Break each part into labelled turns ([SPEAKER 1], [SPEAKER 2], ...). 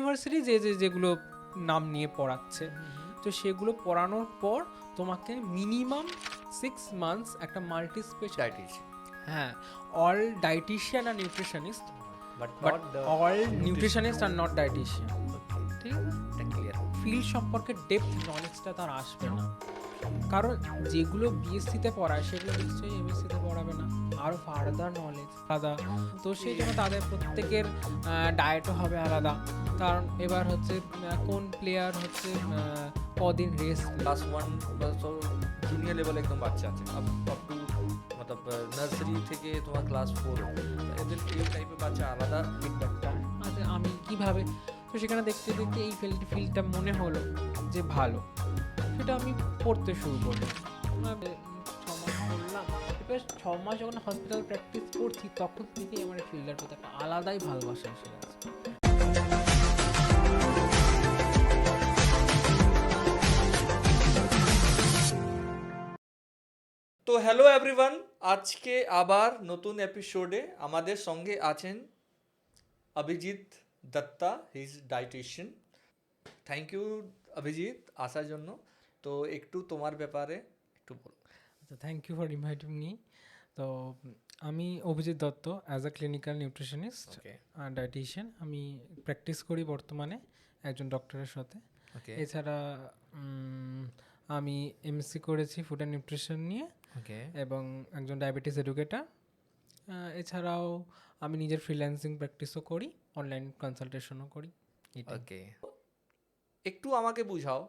[SPEAKER 1] University যেগুলো নাম নিয়ে পড়াচ্ছে, তো সেগুলো পড়ানোর পর তোমাকে মিনিমাম 6 মান্থস একটা মাল্টি স্পেশাল,
[SPEAKER 2] ডায়েটিশিয়ান,
[SPEAKER 1] হ্যাঁ, all dietitian are nutritionist,
[SPEAKER 2] but
[SPEAKER 1] but
[SPEAKER 2] not the
[SPEAKER 1] all nutritionist are not dietitian. ঠিক আছে,
[SPEAKER 2] এটা ক্লিয়ার।
[SPEAKER 1] ফিল্ড সম্পর্কে ডেপথ নলেজটা তার আসবে না, কারণ যেগুলো বিএসসিতে পড়ায় সেগুলো নিশ্চয়ই এমএসসিতে পড়াবে না, আরও ফার্দার নলেজ আলাদা। তো সেই জন্য তাদের প্রত্যেকের ডায়েটও হবে আলাদা, কারণ এবার হচ্ছে কোন প্লেয়ার হচ্ছে কদিন রেস্ট।
[SPEAKER 2] ক্লাস 1 বা জুনিয়র লেভেল একদম বাচ্চা আছে, আপ টু মতলব নার্সারি থেকে তোমার ক্লাস 4, এদের এই টাইপের বাচ্চা আলাদা
[SPEAKER 1] ফিডব্যাকটা আচ্ছা আমি কিভাবে, তো সেখানে দেখতে দেখতে এই ফিল্ডটা মনে হলো যে ভালো, সেটা আমি পড়তে শুরু করলাম। 6 মাস পড়লাম, এবার 6 মাস যখন হসপিটাল প্র্যাকটিস করছি তখন থেকেই আমার ফিল্ডের প্রতি একটা আলাদাই ভালোবাসা এসে গেছে।
[SPEAKER 2] তো হ্যালো এভরিওয়ান, আজকে আবার নতুন এপিসোডে আমাদের সঙ্গে আছেন Abhijit Dutta, he is dietitian. Thank you Abhijit আসার জন্য। তো একটু তোমার ব্যাপারে একটু বলো।
[SPEAKER 1] আচ্ছা, thank you for inviting me. তো আমি Abhijit Dutta, as a clinical nutritionist
[SPEAKER 2] okay
[SPEAKER 1] আর ডায়েটিশিয়ান। আমি প্র্যাকটিস করি বর্তমানে একজন ডক্টরের সাথে।
[SPEAKER 2] ওকে
[SPEAKER 1] এছাড়া আমি এমএসসি করেছি ফুড অ্যান্ড নিউট্রিশন নিয়ে
[SPEAKER 2] ওকে
[SPEAKER 1] এবং একজন ডায়াবেটিস এডুকেটার। এছাড়াও আমি নিজের ফ্রিল্যান্সিং প্র্যাকটিসও করি, অনলাইন কনসালটেশনও করি।
[SPEAKER 2] ওকে একটু আমাকে বুঝাও,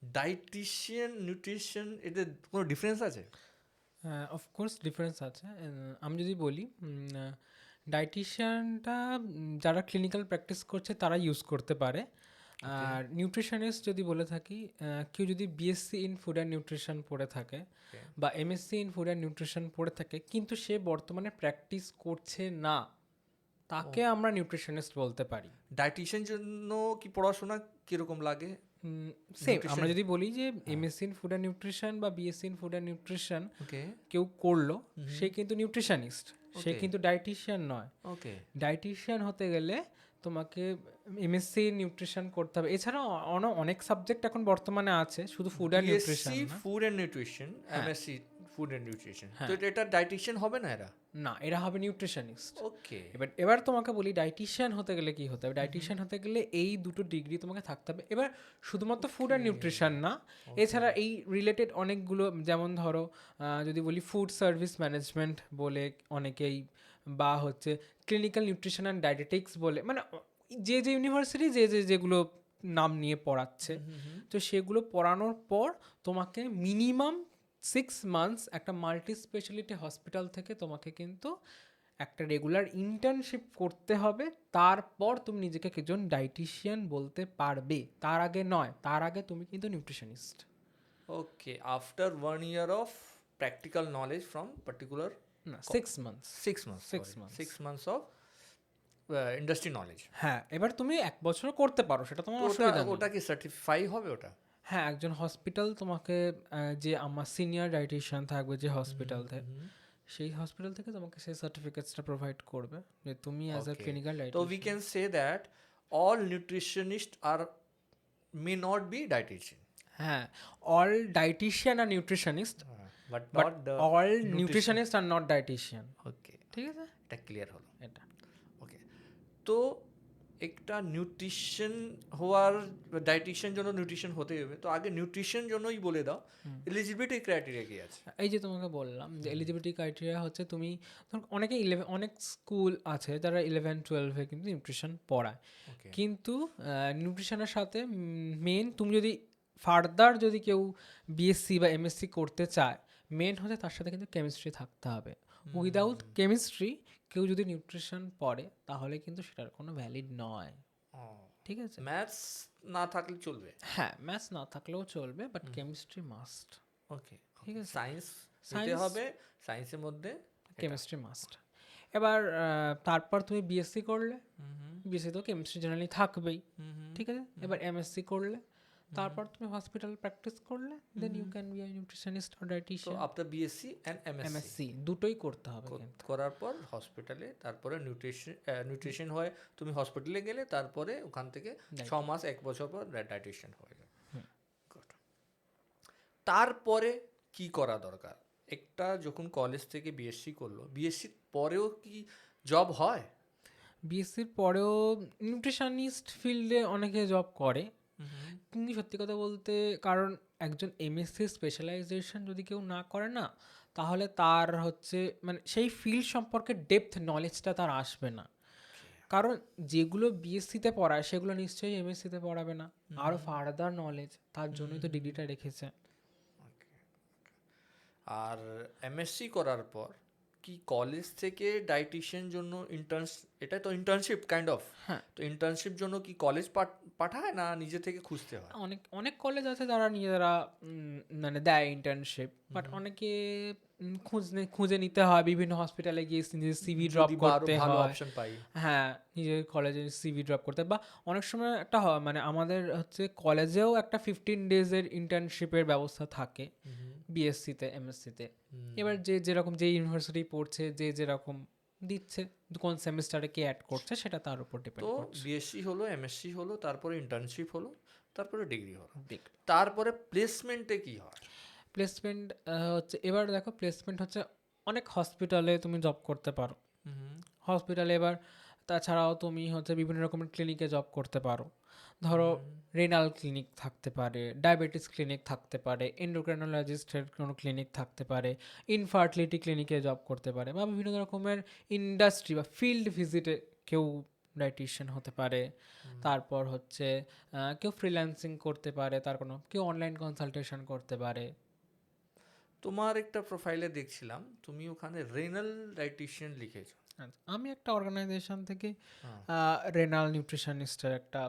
[SPEAKER 2] ডায়েটিশিয়ান নিউট্রিশন এদের কোনো ডিফারেন্স আছে?
[SPEAKER 1] অফকোর্স ডিফারেন্স আছে। আমি যদি বলি, ডায়েটিশিয়ানটা যারা ক্লিনিক্যাল প্র্যাকটিস করছে তারা ইউজ করতে পারে, আর নিউট্রিশনিস্ট যদি বলে থাকি, কেউ যদি BSc in food and nutrition পড়ে থাকে বা MSc in food and nutrition পড়ে থাকে কিন্তু সে বর্তমানে প্র্যাকটিস করছে না, তাকে আমরা নিউট্রিশনিস্ট বলতে পারি।
[SPEAKER 2] ডায়েটিশিয়ান জন্য কি পড়াশোনা কিরকম লাগে?
[SPEAKER 1] সেম, আমরা যদি বলি যে MSc in food and nutrition বা BSc in food and nutrition
[SPEAKER 2] okay
[SPEAKER 1] কেউ করলো, সে কিন্তু নিউট্রিশনিস্ট, সে কিন্তু ডায়েটিশিয়ান নয়।
[SPEAKER 2] ওকে
[SPEAKER 1] ডায়েটিশিয়ান হতে গেলে তোমাকে এমএসসি নিউট্রিশন করতে হবে। এছাড়াও অনেক সাবজেক্ট এখন বর্তমানে আছে, শুধু ফুড অ্যান্ড নিউট্রিশন
[SPEAKER 2] বিএসসি
[SPEAKER 1] না।
[SPEAKER 2] Food and nutrition, MSc food and nutrition, তো এটা ডায়েটিশিয়ান হবে না এরা?
[SPEAKER 1] না, এরা হবে নিউট্রিশনিস্ট।
[SPEAKER 2] ওকে
[SPEAKER 1] এবার তোমাকে বলি ডায়েটিশিয়ান হতে গেলে কি হতে হবে। ডায়েটিশিয়ান হতে গেলে এই দুটো ডিগ্রি তোমাকে থাকতে হবে। এবার শুধুমাত্র ফুড অ্যান্ড নিউট্রিশন না, এছাড়া এই রিলেটেড অনেকগুলো, যেমন ধরো যদি বলি ফুড সার্ভিস ম্যানেজমেন্ট বলে অনেকেই, বা হচ্ছে ক্লিনিক্যাল নিউট্রিশন অ্যান্ড ডায়েটেটিক্স বলে, মানে যে ইউনিভার্সিটি যেগুলো নাম নিয়ে পড়াচ্ছে, তো সেগুলো পড়ানোর পর তোমাকে মিনিমাম 6 মান্থস একটা মাল্টি স্পেশালিটি হসপিটাল থেকে তোমাকে কিন্তু একটা রেগুলার ইন্টার্নশিপ করতে হবে, তারপর তুমি নিজেকে একজন ডায়েটিশিয়ান বলতে পারবে। তার আগে নয়, তার আগে তুমি কিন্তু nutritionist.
[SPEAKER 2] Okay after 1 year of practical knowledge from particular
[SPEAKER 1] না, 6 months.
[SPEAKER 2] 6 months of industry knowledge.
[SPEAKER 1] হ্যাঁ, এবার তুমি 1 বছর করতে পারো, সেটা তোমার
[SPEAKER 2] ওটা
[SPEAKER 1] অসুবিধা নেই।
[SPEAKER 2] ওটা কি সার্টিফাই হবে ওটা?
[SPEAKER 1] হ্যাঁ, একজন হসপিটাল তোমাকে, যে আমার সিনিয়র ডায়েটিশিয়ান থাকবে যে হসপিটাল থেকে, সেই হসপিটাল থেকে তোমাকে সেই সার্টিফিকেটসটা প্রোভাইড করবে যে তুমি অ্যাজ আ ক্লিনিক্যাল
[SPEAKER 2] তো
[SPEAKER 1] dietitian.
[SPEAKER 2] We can say that all nutritionist are may not be dietitian,
[SPEAKER 1] হ্যাঁ, all dietitian are nutritionist,
[SPEAKER 2] but
[SPEAKER 1] but
[SPEAKER 2] not the
[SPEAKER 1] all nutritionist are not dietitian.
[SPEAKER 2] Okay
[SPEAKER 1] ঠিক আছে,
[SPEAKER 2] এটা ক্লিয়ার হলো।
[SPEAKER 1] এটা
[SPEAKER 2] ওকে তো একটা নিউট্রিশন হওয়ার, ডায়েটিশিয়ান জন্য নিউট্রিশন হতে হবে, তো আগে নিউট্রিশন জন্যই বলে দাও এলিজিবিলিটি ক্রাইটেরিয়া কি আছে?
[SPEAKER 1] এই যে তোমাকে বললাম যে এলিজিবিলিটি ক্রাইটেরিয়া হচ্ছে, তুমি অনেকে অনেক স্কুল আছে যারা 11-12 কিন্তু নিউট্রিশন পড়ায়, কিন্তু নিউট্রিশনের সাথে মেন তুমি যদি ফার্দার যদি কেউ বিএসসি বা এমএসসি করতে চায়, মেন হচ্ছে তার সাথে কিন্তু কেমিস্ট্রি থাকতে হবে। উইদাউট কেমিস্ট্রি কেউ যদি নিউট্রিশন পড়ে তাহলে কিন্তু সেটার কোনো ভ্যালিড নয়। ঠিক আছে,
[SPEAKER 2] ম্যাথস না থাকলে চলবে?
[SPEAKER 1] হ্যাঁ, ম্যাথস না থাকলেও চলবে, বাট কেমিস্ট্রি মাস্ট।
[SPEAKER 2] ওকে
[SPEAKER 1] ঠিক আছে,
[SPEAKER 2] সায়েন্স নিতে হবে, সায়েন্সের মধ্যে
[SPEAKER 1] কেমিস্ট্রি মাস্ট। এবার তারপর তুমি বিএসসি করলে, বিএসসি তো কেমিস্ট্রি জেনারেলি থাকবেই। ঠিক আছে, এবার এমএসসি করলে তারপর তুমি হসপিটাল প্র্যাকটিস করলে then you can be a nutritionist or
[SPEAKER 2] তো
[SPEAKER 1] dietitian.
[SPEAKER 2] After BSc and MSc
[SPEAKER 1] MSc দুটোই করতে হবে কিন্তু।
[SPEAKER 2] করার পর হসপিটালে, তারপরে নিউট্রিশন হয়, তুমি হসপিটালে গেলে, তারপরে ওখান থেকে 6 মাস 1 বছর পর ডায়েটিশিয়ান হয়ে গেল। Good. তারপরে কি করা দরকার? একটা যখন কলেজ থেকে বিএসসি করলো, বিএসসির পরেও কি জব হয়?
[SPEAKER 1] বিএসসির পরেও নিউট্রিশনিস্ট ফিল্ডে অনেকে জব করে, কিন্তু সত্যি কথা বলতে কারণ একজন এমএসসি স্পেশালাইজেশন যদি কেউ না করে না, তাহলে তার হচ্ছে মানে সেই ফিল্ড সম্পর্কে ডেপথ নলেজটা তার আসবে না। কারণ যেগুলো বিএসসিতে পড়ায় সেগুলো নিশ্চয়ই এমএসসিতে পড়াবে না, আরও ফার্দার নলেজ, তার জন্যই তো ডিগ্রিটা রেখেছে।
[SPEAKER 2] আর এমএসসি করার পর কি কলেজ থেকে ডায়েটিশিয়ান জন্য এটা তো ইন্টার্নশিপ কাইন্ড অফ,
[SPEAKER 1] হ্যাঁ,
[SPEAKER 2] তো ইন্টার্নশিপ জন্য কি কলেজ পাঠায় না নিজে থেকে খুঁজতে হয়?
[SPEAKER 1] অনেক অনেক কলেজ আছে যারা নিজেরা মানে দেয় ইন্টার্নশিপ, বাট অনেকে খুঁজে নিতে হয়, বিভিন্ন হসপিটালে গিয়ে নিজের সিভি ড্রপ
[SPEAKER 2] যদি বা আরো
[SPEAKER 1] করতে
[SPEAKER 2] ভালো
[SPEAKER 1] হয়।
[SPEAKER 2] অপশন পাই।
[SPEAKER 1] হ্যাঁ, নিজের কলেজে সিভি ড্রপ করতে, বা অনেক সময় একটা মানে আমাদের হচ্ছে কলেজেও একটা 15 ডেজের ইন্টার্নশিপের ব্যবস্থা থাকে বিএসসিতে এমএসসিতে। এবার যে যেরকম যে ইউনিভার্সিটি পড়ছে, যে যেরকম দিচ্ছে, কোন সেমিস্টারে কে অ্যাড করছে সেটা তার উপর ডিপেন্ড
[SPEAKER 2] তো
[SPEAKER 1] করছে।
[SPEAKER 2] বিএসসি হলো, এমএসসি হলো, তারপরে ইন্টার্নশিপ হলো, তারপরে ডিগ্রি হলো,
[SPEAKER 1] Degree।
[SPEAKER 2] তারপরে প্লেসমেন্টে কি হয়?
[SPEAKER 1] প্লেসমেন্ট হচ্ছে, এবার দেখো প্লেসমেন্ট হচ্ছে অনেক হসপিটালে তুমি জব করতে পারো, হসপিটালে। এবার তাছাড়াও তুমি হচ্ছে বিভিন্ন রকমের ক্লিনিকে জব করতে পারো। ধরো রেনাল ক্লিনিক থাকতে পারে, ডায়াবেটিস ক্লিনিক থাকতে পারে, এন্ডোক্রাইনোলজিস্টের কোনো ক্লিনিক থাকতে পারে, ইনফার্টিলিটি ক্লিনিকে জব করতে পারে, বা বিভিন্ন রকমের ইন্ডাস্ট্রি বা ফিল্ড ভিজিটে কেউ ডায়েটিশিয়ান হতে পারে। তারপর হচ্ছে কেউ ফ্রিল্যান্সিং করতে পারে, তার কোনো কেউ অনলাইন কনসালটেশন করতে পারে।
[SPEAKER 2] তোমার একটা প্রোফাইলে দেখছিলাম তুমি ওখানে রেনাল ডায়েটিশিয়ান লিখেছো।
[SPEAKER 1] আচ্ছা, আমি একটা অর্গানাইজেশন থেকে
[SPEAKER 2] হ্যাঁ।
[SPEAKER 1] রেনাল নিউট্রিশনিস্টের একটা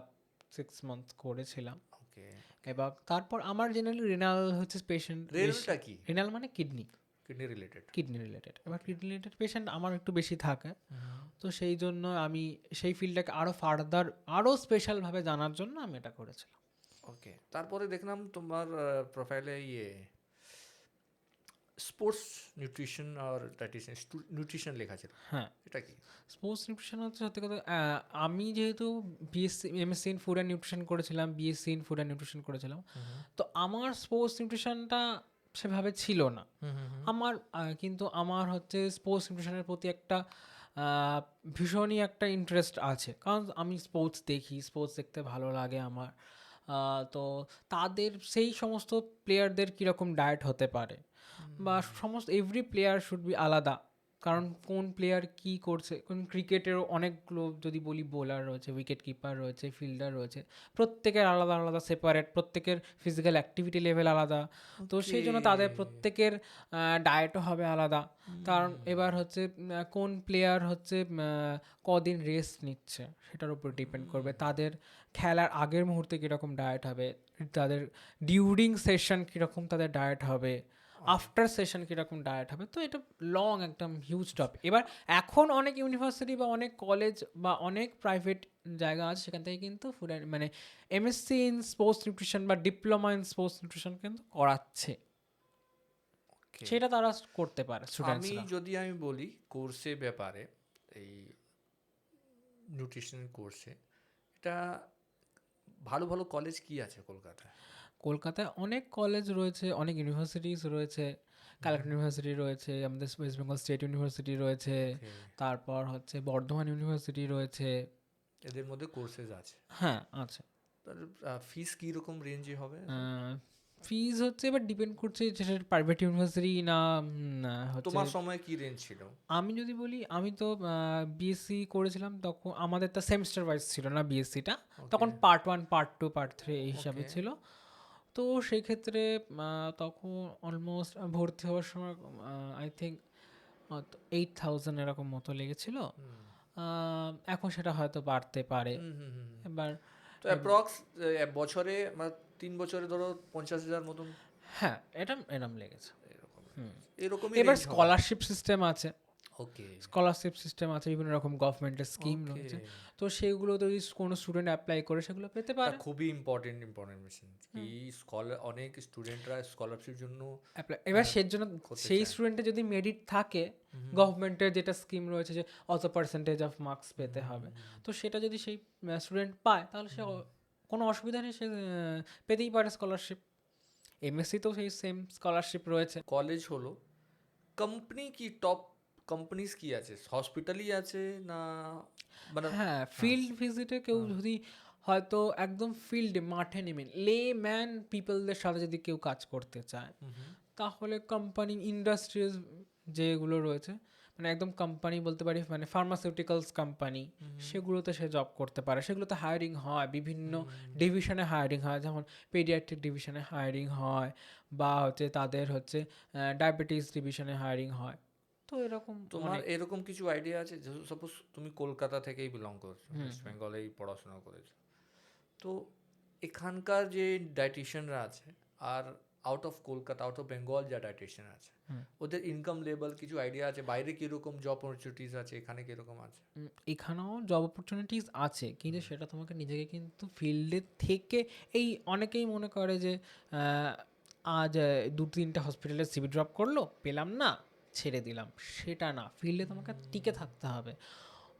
[SPEAKER 1] 6 মান্থ করেছিলাম।
[SPEAKER 2] ওকে,
[SPEAKER 1] এবার তারপর আমার জেনারেলি রেনাল হচ্ছে পেশেন্ট,
[SPEAKER 2] রেনালটা কি?
[SPEAKER 1] রেনাল মানে kidney,
[SPEAKER 2] kidney related.
[SPEAKER 1] Kidney related. এবার কিডনি রিলেটেড পেশেন্ট আমার একটু বেশি থাকে, তো সেই জন্য আমি সেই ফিল্ডটাকে আরও ফার্দার আরও স্পেশালভাবে জানার জন্য আমি এটা করেছিলাম।
[SPEAKER 2] ওকে, তারপরে দেখলাম তোমার প্রোফাইলে স্পোর্টস নিউট্রিশন আর ডায়েটিশিয়ান নিউট্রিশন লেখা ছিল।
[SPEAKER 1] হ্যাঁ,
[SPEAKER 2] এটা কি?
[SPEAKER 1] স্পোর্টস নিউট্রিশন হচ্ছে সত্যি কথা, আমি যেহেতু BSc MSc in food and nutrition করেছিলাম, BSc in food and nutrition করেছিলাম, তো আমার স্পোর্টস নিউট্রিশনটা সেভাবে ছিল না। আমার কিন্তু আমার হচ্ছে স্পোর্টস নিউট্রিশনের প্রতি একটা ভীষণই একটা ইন্টারেস্ট আছে, কারণ আমি স্পোর্টস দেখি, স্পোর্টস দেখতে ভালো লাগে আমার। তো তাদের সেই সমস্ত প্লেয়ারদের কীরকম ডায়েট হতে পারে, বা সমস্ত এভরি প্লেয়ার শুড বি আলাদা, কারণ কোন প্লেয়ার কি করছে, কোন ক্রিকেটেরও অনেকগুলো যদি বলি বোলার রয়েছে, উইকেট কিপার রয়েছে, ফিল্ডার রয়েছে, প্রত্যেকের আলাদা আলাদা সেপারেট, প্রত্যেকের ফিজিক্যাল অ্যাক্টিভিটি লেভেল আলাদা, তো সেই জন্য তাদের প্রত্যেকের ডায়েটও হবে আলাদা। কারণ এবার হচ্ছে কোন প্লেয়ার হচ্ছে কদিন রেস্ট নিচ্ছে সেটার উপর ডিপেন্ড করবে, তাদের খেলার আগের মুহূর্তে কীরকম ডায়েট হবে, তাদের ডিউরিং সেশন কীরকম তাদের ডায়েট হবে, আফটার সেশন কীরকম ডায়েট হবে। তো এটা লং একদম হিউজ টপিক। এবার এখন অনেক ইউনিভার্সিটি বা অনেক কলেজ বা অনেক প্রাইভেট জায়গা আছে, সেখান থেকে কিন্তু ফুড মানে এমএসসি ইন স্পোর্টস নিউট্রিশন বা ডিপ্লোমা ইন স্পোর্টস নিউট্রিশন কিন্তু করাচ্ছে, সেটা তারা করতে পারে
[SPEAKER 2] আমি
[SPEAKER 1] স্টুডেন্টসরা।
[SPEAKER 2] যদি বলি কোর্সের ব্যাপারে, এই নিউট্রিশন কোর্সে এটা ভালো ভালো কলেজ কি আছে কলকাতায়?
[SPEAKER 1] কলকাতায় অনেক কলেজ রয়েছে, অনেক ইউনিভার্সিটিস রয়েছে, কালেক্ট ইউনিভার্সিটি রয়েছে, আমাদের ওয়েস্ট বেঙ্গল স্টেট ইউনিভার্সিটি রয়েছে, তারপর হচ্ছে বর্ধমান ইউনিভার্সিটি রয়েছে।
[SPEAKER 2] এদের মধ্যে কোর্সেস আছে?
[SPEAKER 1] হ্যাঁ, আছে।
[SPEAKER 2] তার ফিস কী রকম রেঞ্জে হবে?
[SPEAKER 1] ফিজ হচ্ছে এবার ডিপেন্ড করছে যেটা প্রাইভেট ইউনিভার্সিটি না হচ্ছে।
[SPEAKER 2] তোমার সময় কি রেঞ্জ ছিল?
[SPEAKER 1] আমি যদি বলি, আমি তো বিএসসি করেছিলাম, তখন আমাদের তো সেমিস্টার ওয়াইজ ছিল না বিএসসিটা, তখন পার্ট 1 পার্ট 2 পার্ট 3 এই হিসাবে ছিল। তো সেই ক্ষেত্রে তখন অলমোস্ট ভর্তি হওয়ার সময় আই থিঙ্ক 8,000 এরকম মতো লেগেছিল। এখন সেটা হয়তো বাড়তে পারে। এবার
[SPEAKER 2] তো অ্যাপ্রক্স বছরে 3 বছরে ধরো 50,000 মতন।
[SPEAKER 1] হ্যাঁ, এরম লেগেছে।
[SPEAKER 2] এরকমই
[SPEAKER 1] এবার
[SPEAKER 2] range হবে।
[SPEAKER 1] স্কলারশিপ সিস্টেম আছে,
[SPEAKER 2] ওকে
[SPEAKER 1] স্কলারশিপ সিস্টেম আছে, বিভিন্ন রকম গভর্নমেন্টের স্কিম রয়েছে, তো সেগুলো যদি কোনো স্টুডেন্ট অ্যাপ্লাই করে সেগুলো পেতে পারে।
[SPEAKER 2] খুবই ইম্পর্টেন্ট মিশন কি অনেক স্টুডেন্টরা স্কলারশিপের জন্য
[SPEAKER 1] এবার সেই জন্য
[SPEAKER 2] করতে
[SPEAKER 1] সেই
[SPEAKER 2] চায়।
[SPEAKER 1] স্টুডেন্টের যদি মেরিট থাকে, গভর্নমেন্টের যেটা স্কিম রয়েছে যে অত পার্সেন্টেজ অফ মার্কস পেতে হবে, তো সেটা যদি সেই স্টুডেন্ট পায় তাহলে সে কোনো অসুবিধা নেই, সে পেতেই পারে স্কলারশিপ। এমএসসিতেও সেই সেম স্কলারশিপ রয়েছে।
[SPEAKER 2] কলেজ হলো, কোম্পানি কি টপ কোম্পানিজ কি আছে, হসপিটালই আছে না মানে
[SPEAKER 1] হ্যাঁ, ফিল্ড ভিজিটে কেউ যদি হয়তো একদম ফিল্ডে মাঠে নেমে লে ম্যান পিপলদের সাথে যদি কেউ কাজ করতে চায়, তাহলে কোম্পানি ইন্ডাস্ট্রিজ যেগুলো রয়েছে, মানে একদম কোম্পানি বলতে পারি, মানে ফার্মাসিউটিক্যালস কোম্পানি, সেগুলোতে সে জব করতে পারে। সেগুলোতে হায়ারিং হয়, বিভিন্ন ডিভিশনে হায়ারিং হয়, যেমন পেডিয়াট্রিক ডিভিশনে হায়ারিং হয়, বা হচ্ছে তাদের হচ্ছে ডায়াবেটিস ডিভিশনে হায়ারিং হয়। তো এরকম
[SPEAKER 2] তোমার এরকম কিছু আইডিয়া আছে, সাপোজ তুমি কলকাতা থেকেই বিলং করছো, ওয়েস্ট বেঙ্গলেই পড়াশোনা করেছো, তো এখানকার যে ডায়েটিশিয়ানরা আছে আর out of Kolkata out of Bengal যা ডায়েটিশিয়ান আছে, ওদের ইনকাম লেভেল কিছু আইডিয়া আছে? বাইরে কীরকম জব অপরচুনিটিস আছে, এখানে কীরকম আছে?
[SPEAKER 1] এখানেও জব অপরচুনিটিস আছে, কিন্তু সেটা তোমাকে নিজেকে কিন্তু ফিল্ডের থেকে, এই অনেকেই মনে করে যে আজ 2-3টা হসপিটালে সিভি ড্রপ করলো, পেলাম না, ছেড়ে দিলাম। সেটা না, ফিল্ডে তোমাকে টিকে থাকতে হবে।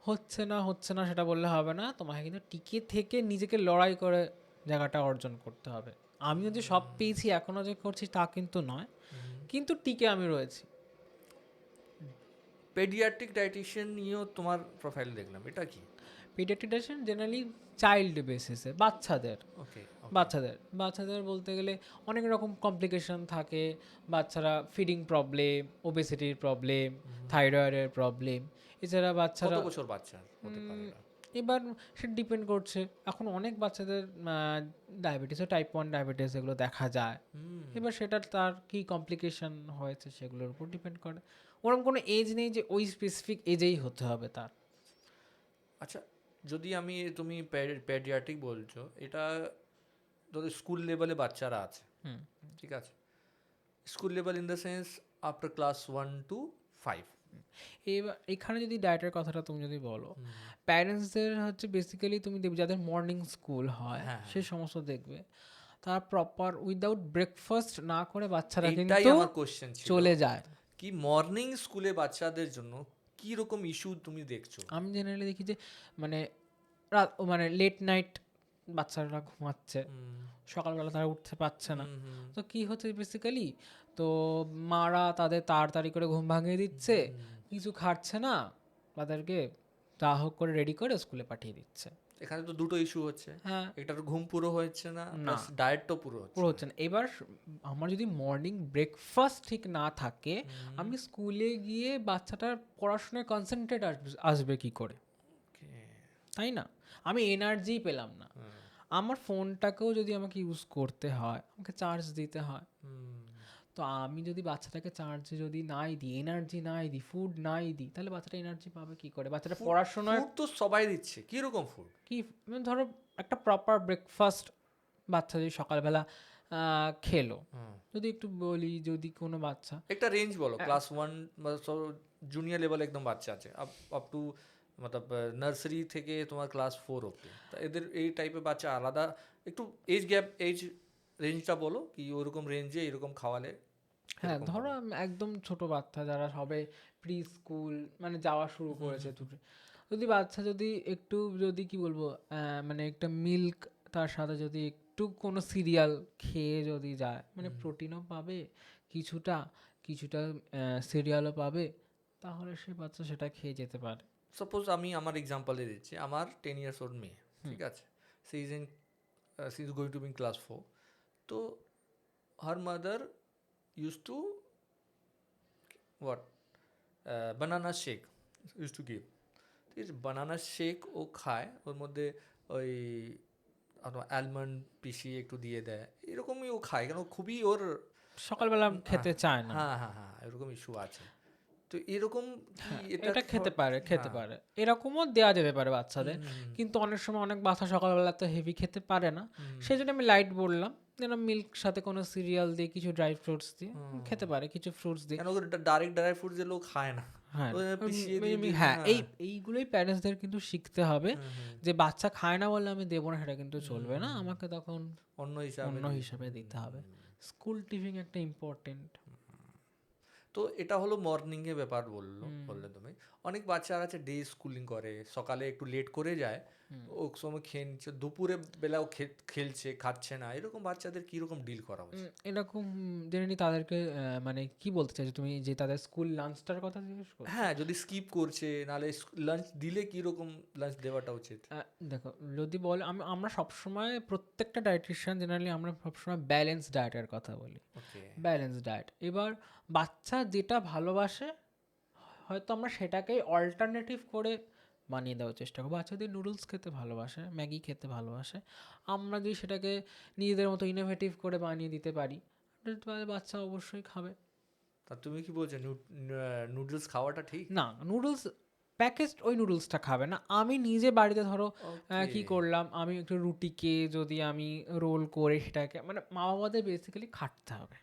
[SPEAKER 1] হচ্ছে না সেটা বললে হবে না, তোমাকে কিন্তু টিকে থেকে নিজেকে লড়াই করে জায়গাটা অর্জন করতে হবে। আমিও যে সব পেয়েছি এখনও যে করছি তা কিন্তু নয়, কিন্তু টিকে আমি রয়েছি।
[SPEAKER 2] পেডিয়াট্রিক ডায়েটিশিয়ান নিয়েও তোমার প্রোফাইল দেখলাম, এটা কি?
[SPEAKER 1] পেডিয়াট্রিশিয়ান জেনারেলি চাইল্ড বেসিসে, বাচ্চাদের
[SPEAKER 2] ওকে
[SPEAKER 1] বাচ্চাদের বলতে গেলে অনেক রকম কমপ্লিকেশন থাকে। বাচ্চারা ফিডিং প্রবলেম, ওবেসিটির প্রবলেম, থাইরয়েডের প্রবলেম, এছাড়া
[SPEAKER 2] কত
[SPEAKER 1] বাচ্চারা
[SPEAKER 2] বছর বাচ্চা হতে পারে এরা?
[SPEAKER 1] এবার সেটা ডিপেন্ড করছে। এখন অনেক বাচ্চাদের ডায়াবেটিসও, টাইপ 1 ডায়াবেটিস এগুলো দেখা যায়। এবার সেটা তার কি কমপ্লিকেশন হয়েছে সেগুলোর উপর ডিপেন্ড করে। ওরকম কোনো এজ নেই যে ওই স্পেসিফিক এজেই হতে হবে তার।
[SPEAKER 2] আচ্ছা, যদি তুমি পেডিয়াট্রিক বলছো, এটা ধরো স্কুল লেভেলে বাচ্চারা আছে, ঠিক আছে, school level in the sense after class 1 to 5।
[SPEAKER 1] এবার এখানে যদি ডায়েটের কথাটা তুমি যদি বলো, প্যারেন্টসদের হচ্ছে বেসিক্যালি তুমি দেখবে যাদের মর্নিং স্কুল হয় সে সমস্ত দেখবে তারা প্রপার উইদাউট ব্রেকফাস্ট না করে বাচ্চারা
[SPEAKER 2] এটাই
[SPEAKER 1] কিন্তু
[SPEAKER 2] আমার কোশ্চেন ছিল,
[SPEAKER 1] চলে যায়।
[SPEAKER 2] কি মর্নিং স্কুলে বাচ্চাদের জন্য কি রকম ইস্যু তুমি দেখছো?
[SPEAKER 1] আমি জেনারেলি দেখি যে মানে মানে লেট নাইট বাচ্চারা ঘুমাচ্ছে, সকালবেলা তারা উঠতে পারছে না। তো কি হচ্ছে বেসিক্যালি, তো মারা তাদের তাড়াতাড়ি করে ঘুম ভাঙিয়ে দিচ্ছে, কিছু খাচ্ছে না, তাদেরকে যা হোক করে রেডি করে স্কুলে পাঠিয়ে দিচ্ছে।
[SPEAKER 2] এখানে তো দুটো ইস্যু হচ্ছে,
[SPEAKER 1] হ্যাঁ,
[SPEAKER 2] এটার ঘুম পুরো হচ্ছে না, প্লাস ডায়েটটাও পুরো হচ্ছে
[SPEAKER 1] পুরো হচ্ছে না। এবার আমার যদি মর্নিং ব্রেকফাস্ট ঠিক না থাকে, আমি স্কুলে গিয়ে বাচ্চাটার পড়াশোনায় কনসেন্ট্রেট আসবে কি করে, তাই না? আমি এনার্জি পেলাম না। আমার ফোনটাকেও যদি আমাকে ইউজ করতে হয়, আমাকে চার্জ দিতে হয়। তো আমি যদি বাচ্চাটাকে চার্জে যদি নাই দিই, এনার্জি নাই দিই, ফুড নাই দিই, তাহলে বাচ্চাটা এনার্জি পাবে কি করে? বাচ্চাটা পড়াশোনায়
[SPEAKER 2] ফুড তো সবাই দিচ্ছে, কি রকম ফুড?
[SPEAKER 1] কি, ধরো একটা প্রপার ব্রেকফাস্ট বাচ্চা যদি সকালবেলা খেলো, যদি একটু বলি, যদি কোনো বাচ্চা
[SPEAKER 2] একটা রেঞ্জ বলো, ক্লাস 1 জুনিয়র লেভেল একদম বাচ্চা আছে, আপ টু মতলব নার্সারি থেকে তোমার ক্লাস 4 অব্দি, তা এদের এই টাইপের বাচ্চা আলাদা, একটু এজ রেঞ্জটা বলো, কি ওরকম রেঞ্জে এরকম খাওয়ালে?
[SPEAKER 1] হ্যাঁ, ধরো একদম ছোট বাচ্চা যারা সবে প্রি স্কুল মানে যাওয়া শুরু করেছে, যদি বাচ্চা যদি একটু যদি কি বলবো মানে একটা মিল্ক, তার সাথে যদি একটু কোনো সিরিয়াল খেয়ে যদি যায়, মানে প্রোটিনও পাবে কিছুটা, কিছুটা সিরিয়ালও পাবে, তাহলে সে বাচ্চা সেটা খেয়ে যেতে পারে।
[SPEAKER 2] সাপোজ আমি আমার এক্সাম্পলে দিচ্ছি, আমার 10 ইয়ার্স ওল্ড মেয়ে, ঠিক আছে, she is going to be in class 4, তো her mother use to what banana shake use to give, ঠিক আছে, বানানা শেক ও খায়, ওর মধ্যে ওই অ্যালমন্ড পিষিয়ে একটু দিয়ে দেয়, এরকমই ও খায়, কেন খুবই ওর
[SPEAKER 1] সকালবেলা খেতে চায় না।
[SPEAKER 2] হ্যাঁ এরকম ইস্যু আছে, তো এরকম
[SPEAKER 1] এটা খেতে পারে, এরকমও দেওয়া যেতে পারে বাচ্চাদের। কিন্তু অনেক সময় অনেক বাচ্চা সকালবেলা তো হেভি খেতে পারে না, সেই জন্য আমি লাইট বললাম যেন মিল্ক সাথে কোনো সিরিয়াল দিয়ে কিছু ড্রাই ফ্রুটস দিয়ে খেতে পারে, কিছু ফ্রুটস দিয়ে।
[SPEAKER 2] কেন ডাইরেক্ট ড্রাই ফ্রুট যে লোক খায় না,
[SPEAKER 1] হ্যাঁ,
[SPEAKER 2] তো পিষিয়ে দিয়ে দিল,
[SPEAKER 1] হ্যাঁ, এইগুলোই প্যারেন্টসদের কিন্তু শিখতে হবে, যে বাচ্চা খায় না বলে আমি দেবো না, সেটা কিন্তু চলবে না, আমাকে তখন
[SPEAKER 2] অন্য
[SPEAKER 1] অন্য
[SPEAKER 2] হিসাবে
[SPEAKER 1] হিসাবে দিতে হবে। স্কুল টিফিন একটা ইম্পর্টেন্ট।
[SPEAKER 2] তো এটা হলো মর্নিং এর ব্যাপার বললে তুমি। অনেক বাচ্চারা আছে ডে স্কুলিং করে, সকালে একটু লেট করে যায়, ও সময় খেয়ে নিচ্ছে, দুপুরে বেলাও খেলছে, খাচ্ছে না, এরকম বাচ্চাদের কিরকম ডিল করা উচিত?
[SPEAKER 1] এরকম জেনে নি তাদেরকে, মানে কি বলতে চাইছো তুমি, যে তাদের স্কুল লাঞ্চটার কথা জিজ্ঞেস করছো?
[SPEAKER 2] হ্যাঁ, যদি স্কিপ করছে, নাহলে লাঞ্চ দিলে কিরকম লাঞ্চ দেওয়াটা উচিত?
[SPEAKER 1] দেখো, যদি বল, আমরা সবসময় প্রত্যেকটা ডায়েটিশিয়ান জেনারেলি আমরা সবসময় ব্যালেন্স ডায়েটের কথা বলি,
[SPEAKER 2] ওকে।
[SPEAKER 1] Balance diet. এবার বাচ্চা যেটা ভালোবাসে হয়তো আমরা সেটাকেই অল্টারনেটিভ করে বানিয়ে দেওয়ার চেষ্টা করবো। বাচ্চা যদি নুডলস খেতে ভালোবাসে, ম্যাগি খেতে ভালোবাসে, আমরা যদি সেটাকে নিজেদের মতো ইনোভেটিভ করে বানিয়ে দিতে পারি, তাহলে বাচ্চা অবশ্যই খাবে।
[SPEAKER 2] তা তুমি কি বলছো, নুডলস খাওয়াটা ঠিক?
[SPEAKER 1] না, নুডলস প্যাকেজড ওই নুডলসটা খাবে না। আমি নিজে বাড়িতে ধরো কি করলাম, আমি একটু রুটিকে যদি আমি রোল করে সেটাকে, মানে মা বাবাদের বেসিক্যালি খাটতে হবে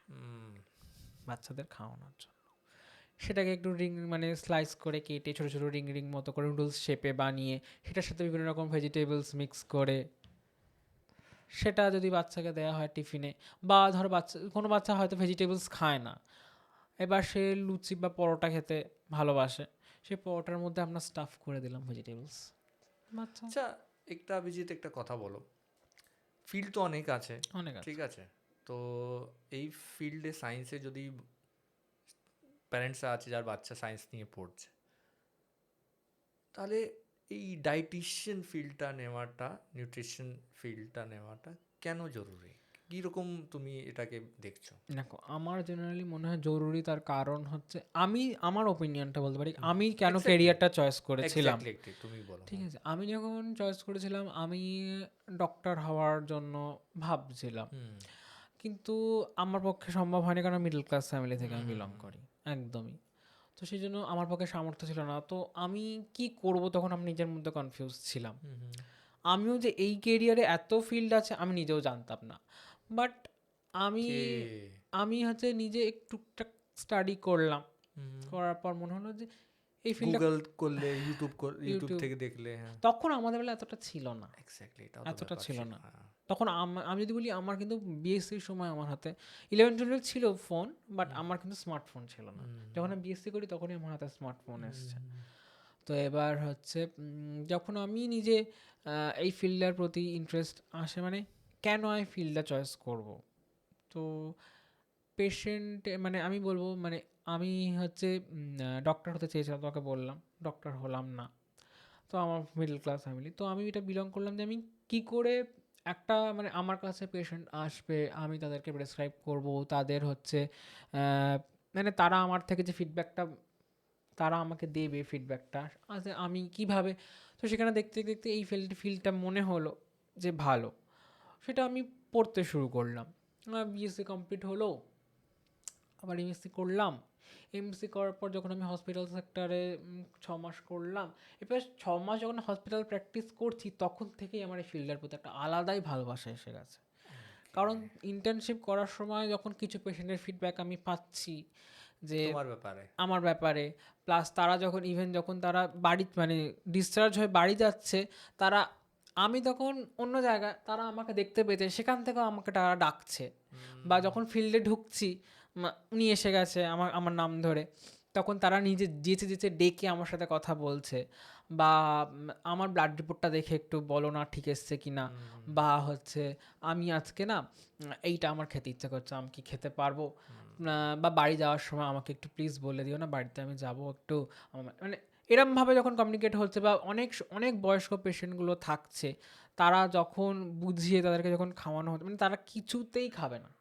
[SPEAKER 1] বাচ্চাদের খাওয়ানোর জন্য। সেটাকে একটু মানে স্লাইস করে কেটে ছোটো ছোটো রিং মতো করে নুডলস শেপে বানিয়ে, সেটার সাথে বিভিন্ন রকম ভেজিটেবলস মিক্স করে সেটা যদি বাচ্চাকে দেওয়া হয় টিফিনে, বা ধরো কোনো বাচ্চা হয়তো ভেজিটেবলস খায় না, এবার সে লুচি বা পরোটা খেতে ভালোবাসে, সেই পরোটার মধ্যে আমরা স্টাফ করে দিলাম ভেজিটেবলস।
[SPEAKER 2] আচ্ছা, অভিজিৎ একটা কথা বলো, ফিল্ড তো অনেক আছে, ঠিক আছে, তো এই ফিল্ডে সায়েন্সে যদি প্যারেন্টসরা আছে যার বাচ্চা সায়েন্স নিয়ে পড়ছে, তাহলে এই ডায়েটিশিয়ান ফিল্ডটা নেওয়াটা, নিউট্রিশন ফিল্ডটা নেওয়াটা কেন জরুরি? কীরকম তুমি এটাকে দেখছো?
[SPEAKER 1] দেখো, আমার জেনারেলি মনে হয় জরুরি, তার কারণ হচ্ছে আমি আমার ওপিনিয়নটা বলতে পারি, আমি কেন ক্যারিয়ারটা চয়েস করেছিলাম।
[SPEAKER 2] তুমি বলো।
[SPEAKER 1] ঠিক আছে, আমি যখন চয়েস করেছিলাম আমি ডক্টর হওয়ার জন্য ভাবছিলাম, কিন্তু আমার পক্ষে সম্ভব হয়নি, কারণ মিডল ক্লাস ফ্যামিলি থেকে আমি বিলং করি একদমই। তো সেই জন্য আমার পক্ষে সামর্থ্য ছিল না। তো আমি কি করব, তখন আমি নিজের মধ্যে কনফিউজ ছিলাম। আমিও যে এই কেরিয়ারে এত ফিল্ড আছে আমি নিজেও জানতাম না। বাট আমি আমি হচ্ছে নিজে একটু স্টাডি করলাম, করার পর মনে হলো যে এই ফিল্ডটা,
[SPEAKER 2] গুগল করলে, ইউটিউব থেকে দেখলে,
[SPEAKER 1] তখন আমাদের বেলা এতটা ছিল না, এতটা ছিল না। তখন আমি যদি বলি, আমার কিন্তু বিএসসির সময় আমার হাতে 11-12 ছিল ফোন, বাট আমার কিন্তু স্মার্টফোন ছিল না। যখন আমি বিএসসি করি তখনই আমার হাতে স্মার্টফোন এসছে। তো এবার হচ্ছে যখন আমি নিজে এই ফিল্ডের প্রতি ইন্টারেস্ট আসে, মানে কেন আমি ফিল্ডটা চয়েস করব, তো পেশেন্ট, মানে আমি বলবো, মানে আমি হচ্ছে ডক্টর হতে চেয়েছিলাম, তোমাকে বললাম, ডক্টর হলাম না। তো আমার মিডল ক্লাস ফ্যামিলি, তো আমি এটা বিলং করলাম যে আমি কি করে একটা, মানে আমার কাছে পেশেন্ট আসবে, আমি তাদেরকে প্রেসক্রাইব করব, তাদের হচ্ছে মানে তারা আমার থেকে যে ফিডব্যাকটা তারা আমাকে দেবে, ফিডব্যাকটা আচ্ছা আমি কিভাবে, তো সেখানে দেখতে দেখতে এই ফিল্ডটা মনে হলো যে ভালো, সেটা আমি পড়তে শুরু করলাম। বিএসসি কমপ্লিট হলো, আবার এমএসসি করলাম। এমএসসি করার পর যখন আমি হসপিটাল সেক্টরে 6 মাস করলাম, এবার 6 মাস যখন হসপিটাল প্র্যাকটিস করছি, তখন থেকেই আমার এই ফিল্ডের প্রতি একটা আলাদাই ভালোবাসা এসে গেছে। কারণ ইন্টার্নশিপ করার সময় যখন কিছু পেশেন্টের ফিডব্যাক আমি পাচ্ছি যে আমার ব্যাপারে, প্লাস তারা যখন যখন তারা বাড়ি, মানে ডিসচার্জ হয়ে বাড়ি যাচ্ছে, তারা, আমি তখন অন্য জায়গায়, তারা আমাকে দেখতে পেয়েছে, সেখান থেকেও আমাকে তারা ডাকছে। বা যখন ফিল্ডে ঢুকছি, উনি এসে গেছে আমার নাম ধরে, তখন তারা নিজে যেচে ডেকে আমার সাথে কথা বলছে, বা আমার ব্লাড রিপোর্টটা দেখে একটু বলো না ঠিক এসছে কি না, বা হচ্ছে আমি আজকে না এইটা আমার খেতে ইচ্ছা করছে, আমি কি খেতে পারবো, বা বাড়ি যাওয়ার সময় আমাকে একটু প্লিজ বলে দিও না, বাড়িতে আমি যাবো একটু, মানে এরমভাবে যখন কমিউনিকেট হচ্ছে, বা অনেক বয়স্ক পেশেন্টগুলো থাকছে, তারা যখন বুঝিয়ে তাদেরকে যখন খাওয়ানো হচ্ছে, মানে তারা কিছুতেই খাবে না,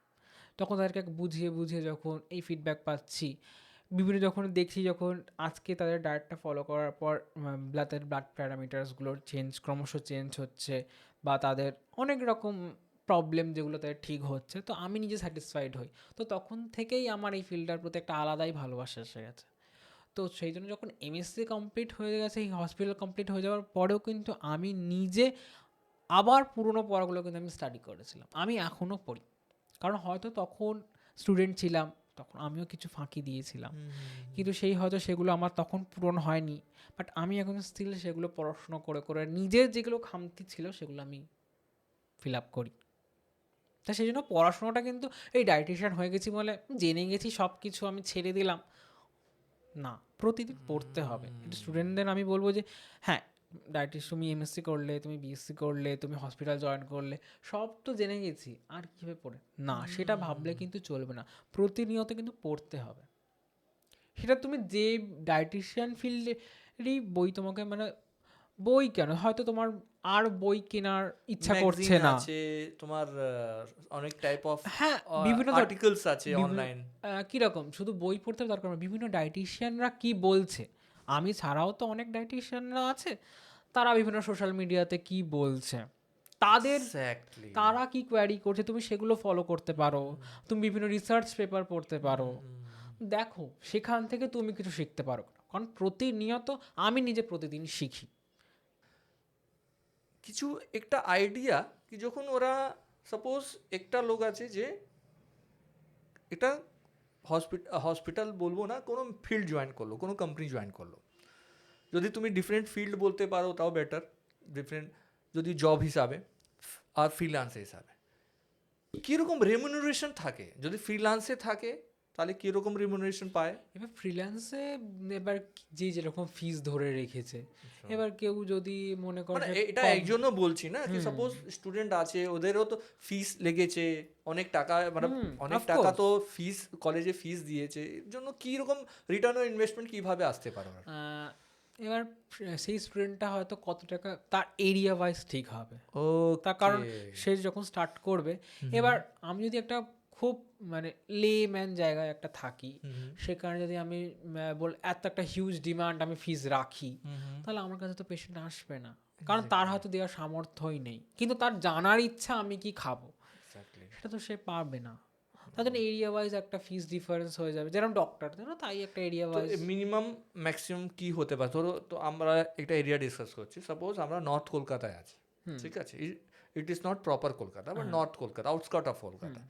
[SPEAKER 1] তখন তাদেরকে বুঝিয়ে যখন এই ফিডব্যাক পাচ্ছি, বিভিন্ন যখন দেখছি, যখন আজকে তাদের ডায়েটটা ফলো করার পর তাদের ব্লাড প্যারামিটার্সগুলো ক্রমশ চেঞ্জ হচ্ছে, বা তাদের অনেক রকম প্রবলেম যেগুলো তাদের ঠিক হচ্ছে, তো আমি নিজে স্যাটিসফাইড হই। তো তখন থেকেই আমার এই ফিল্ডটার প্রতি একটা আলাদাই ভালোবাসা এসে গেছে। তো সেই জন্য যখন এমএসসি কমপ্লিট হয়ে গেছে, এই হসপিটাল কমপ্লিট হয়ে যাওয়ার পরেও কিন্তু আমি নিজে আবার পুরনো পড়াগুলো কিন্তু আমি স্টাডি করেছিলাম, আমি এখনও পড়ি। কারণ হয়তো তখন স্টুডেন্ট ছিলাম, তখন আমিও কিছু ফাঁকি দিয়েছিলাম, কিন্তু সেই হয়তো সেগুলো আমার তখন পূরণ হয়নি, বাট আমি এখন স্টিল সেগুলো পড়াশোনা করে করে নিজের যেগুলো খামতি ছিল সেগুলো আমি ফিল আপ করি। তা সেই জন্য পড়াশোনাটা কিন্তু এই ডায়েটিশিয়ান হয়ে গেছি বলে জেনে গেছি সব কিছু আমি ছেড়ে দিলাম না, প্রতিদিন পড়তে হবে। এটা স্টুডেন্টদের আমি বলবো যে হ্যাঁ, ডায়েটিশিয়ান তুমি এমএসসি করলে, তুমি বিএসসি করলে, তুমি হসপিটাল জয়েন করলে, সব তো জেনে গেছি আর কীভাবে পড়ে না, সেটা ভাবলে কিন্তু চলবে না। প্রতিনিয়ত কিন্তু পড়তে হবে। সেটা তুমি যে ডায়েটিশিয়ান ফিল্ডেরই বই তোমাকে, মানে বই কেন, হয়তো তোমার আর বই কেনার ইচ্ছা করছে
[SPEAKER 2] ম্যাগাজিন
[SPEAKER 1] না,
[SPEAKER 2] আছে তোমার, অনেক টাইপ অফ
[SPEAKER 1] হ্যাঁ বিভিন্ন
[SPEAKER 2] আর্টিকেলস আছে অনলাইন।
[SPEAKER 1] কীরকম শুধু বই পড়তে দরকার না, বিভিন্ন ডায়েটিশিয়ানরা কি বলছে, আমি ছাড়াও তো অনেক ডায়েটিশিয়ানরা আছে, তারা বিভিন্ন সোশ্যাল মিডিয়াতে কি বলছে, তাদের
[SPEAKER 2] এক্স্যাক্টলি।
[SPEAKER 1] তারা কি কোয়ারি করছে, তুমি সেগুলো ফলো করতে পারো, তুমি বিভিন্ন রিসার্চ পেপার পড়তে পারো, দেখো সেখান থেকে তুমি কিছু শিখতে পারো। কারণ প্রতিনিয়ত আমি নিজে প্রতিদিন শিখি।
[SPEAKER 2] কিছু একটা আইডিয়া কি যখন ওরা সাপোজ একটা লোক আছে যে এটা হসপিটাল বলবো না, কোনো ফিল্ড জয়েন করলো, কোনো কোম্পানি জয়েন করলো, যদি তুমি ডিফারেন্ট ফিল্ড বলতে পারো তাও বেটার, ডিফারেন্ট যদি জব হিসাবে আর ফ্রিল্যান্স হিসাবে কীরকম রেমুনারেশন থাকে, যদি ফ্রিল্যান্সে থাকে তাহলে কীরকম রেমুনারেশন পায়?
[SPEAKER 1] এবার ফ্রিল্যান্সে এবার যে যেরকম ফিস ধরে রেখেছে, এবার কেউ যদি মনে করে
[SPEAKER 2] মানে
[SPEAKER 1] যে
[SPEAKER 2] এটা
[SPEAKER 1] কম,
[SPEAKER 2] এই জন্য বলছি না কি সাপোজ স্টুডেন্ট আছে ওদেরও তো ফিস লেগেছে অনেক টাকা, মানে অনেক
[SPEAKER 1] of
[SPEAKER 2] টাকা
[SPEAKER 1] course,
[SPEAKER 2] তো ফিস, কলেজে ফিস দিয়েছে, এর জন্য কীরকম রিটার্ন অন ইনভেস্টমেন্ট কীভাবে আসতে পারে?
[SPEAKER 1] এবার সেই স্টুডেন্টটা হয়তো কত টাকা তার এরিয়া ওয়াইজ ঠিক হবে।
[SPEAKER 2] ও
[SPEAKER 1] তার কারণ সে যখন স্টার্ট করবে, এবার আমি যদি একটা খুব মানে লেম্যান জায়গায় একটা থাকি, সেখানে যদি আমি এত একটা হিউজ ডিমান্ড আমি ফিস রাখি, তাহলে আমার কাছে তো পেশেন্ট আসবে না, কারণ তার হয়তো দেওয়ার সামর্থ্যই নেই, কিন্তু তার জানার ইচ্ছা আমি কি খাবো, সেটা তো সে পারবে না। তার জন্য এরিয়া ওয়াইজ একটা ফিস ডিফারেন্স হয়ে যাবে, যেরকম ডক্টর ধরো তাই একটা এরিয়া ওয়াইজ।
[SPEAKER 2] মিনিমাম ম্যাক্সিমাম কি হতে পারে? ধরো তো আমরা একটা এরিয়া ডিসকাস করছি, সাপোজ আমরা নর্থ কলকাতায় আছি, ঠিক আছে, it is not proper Kolkata but north Kolkata, outskirt of Kolkata,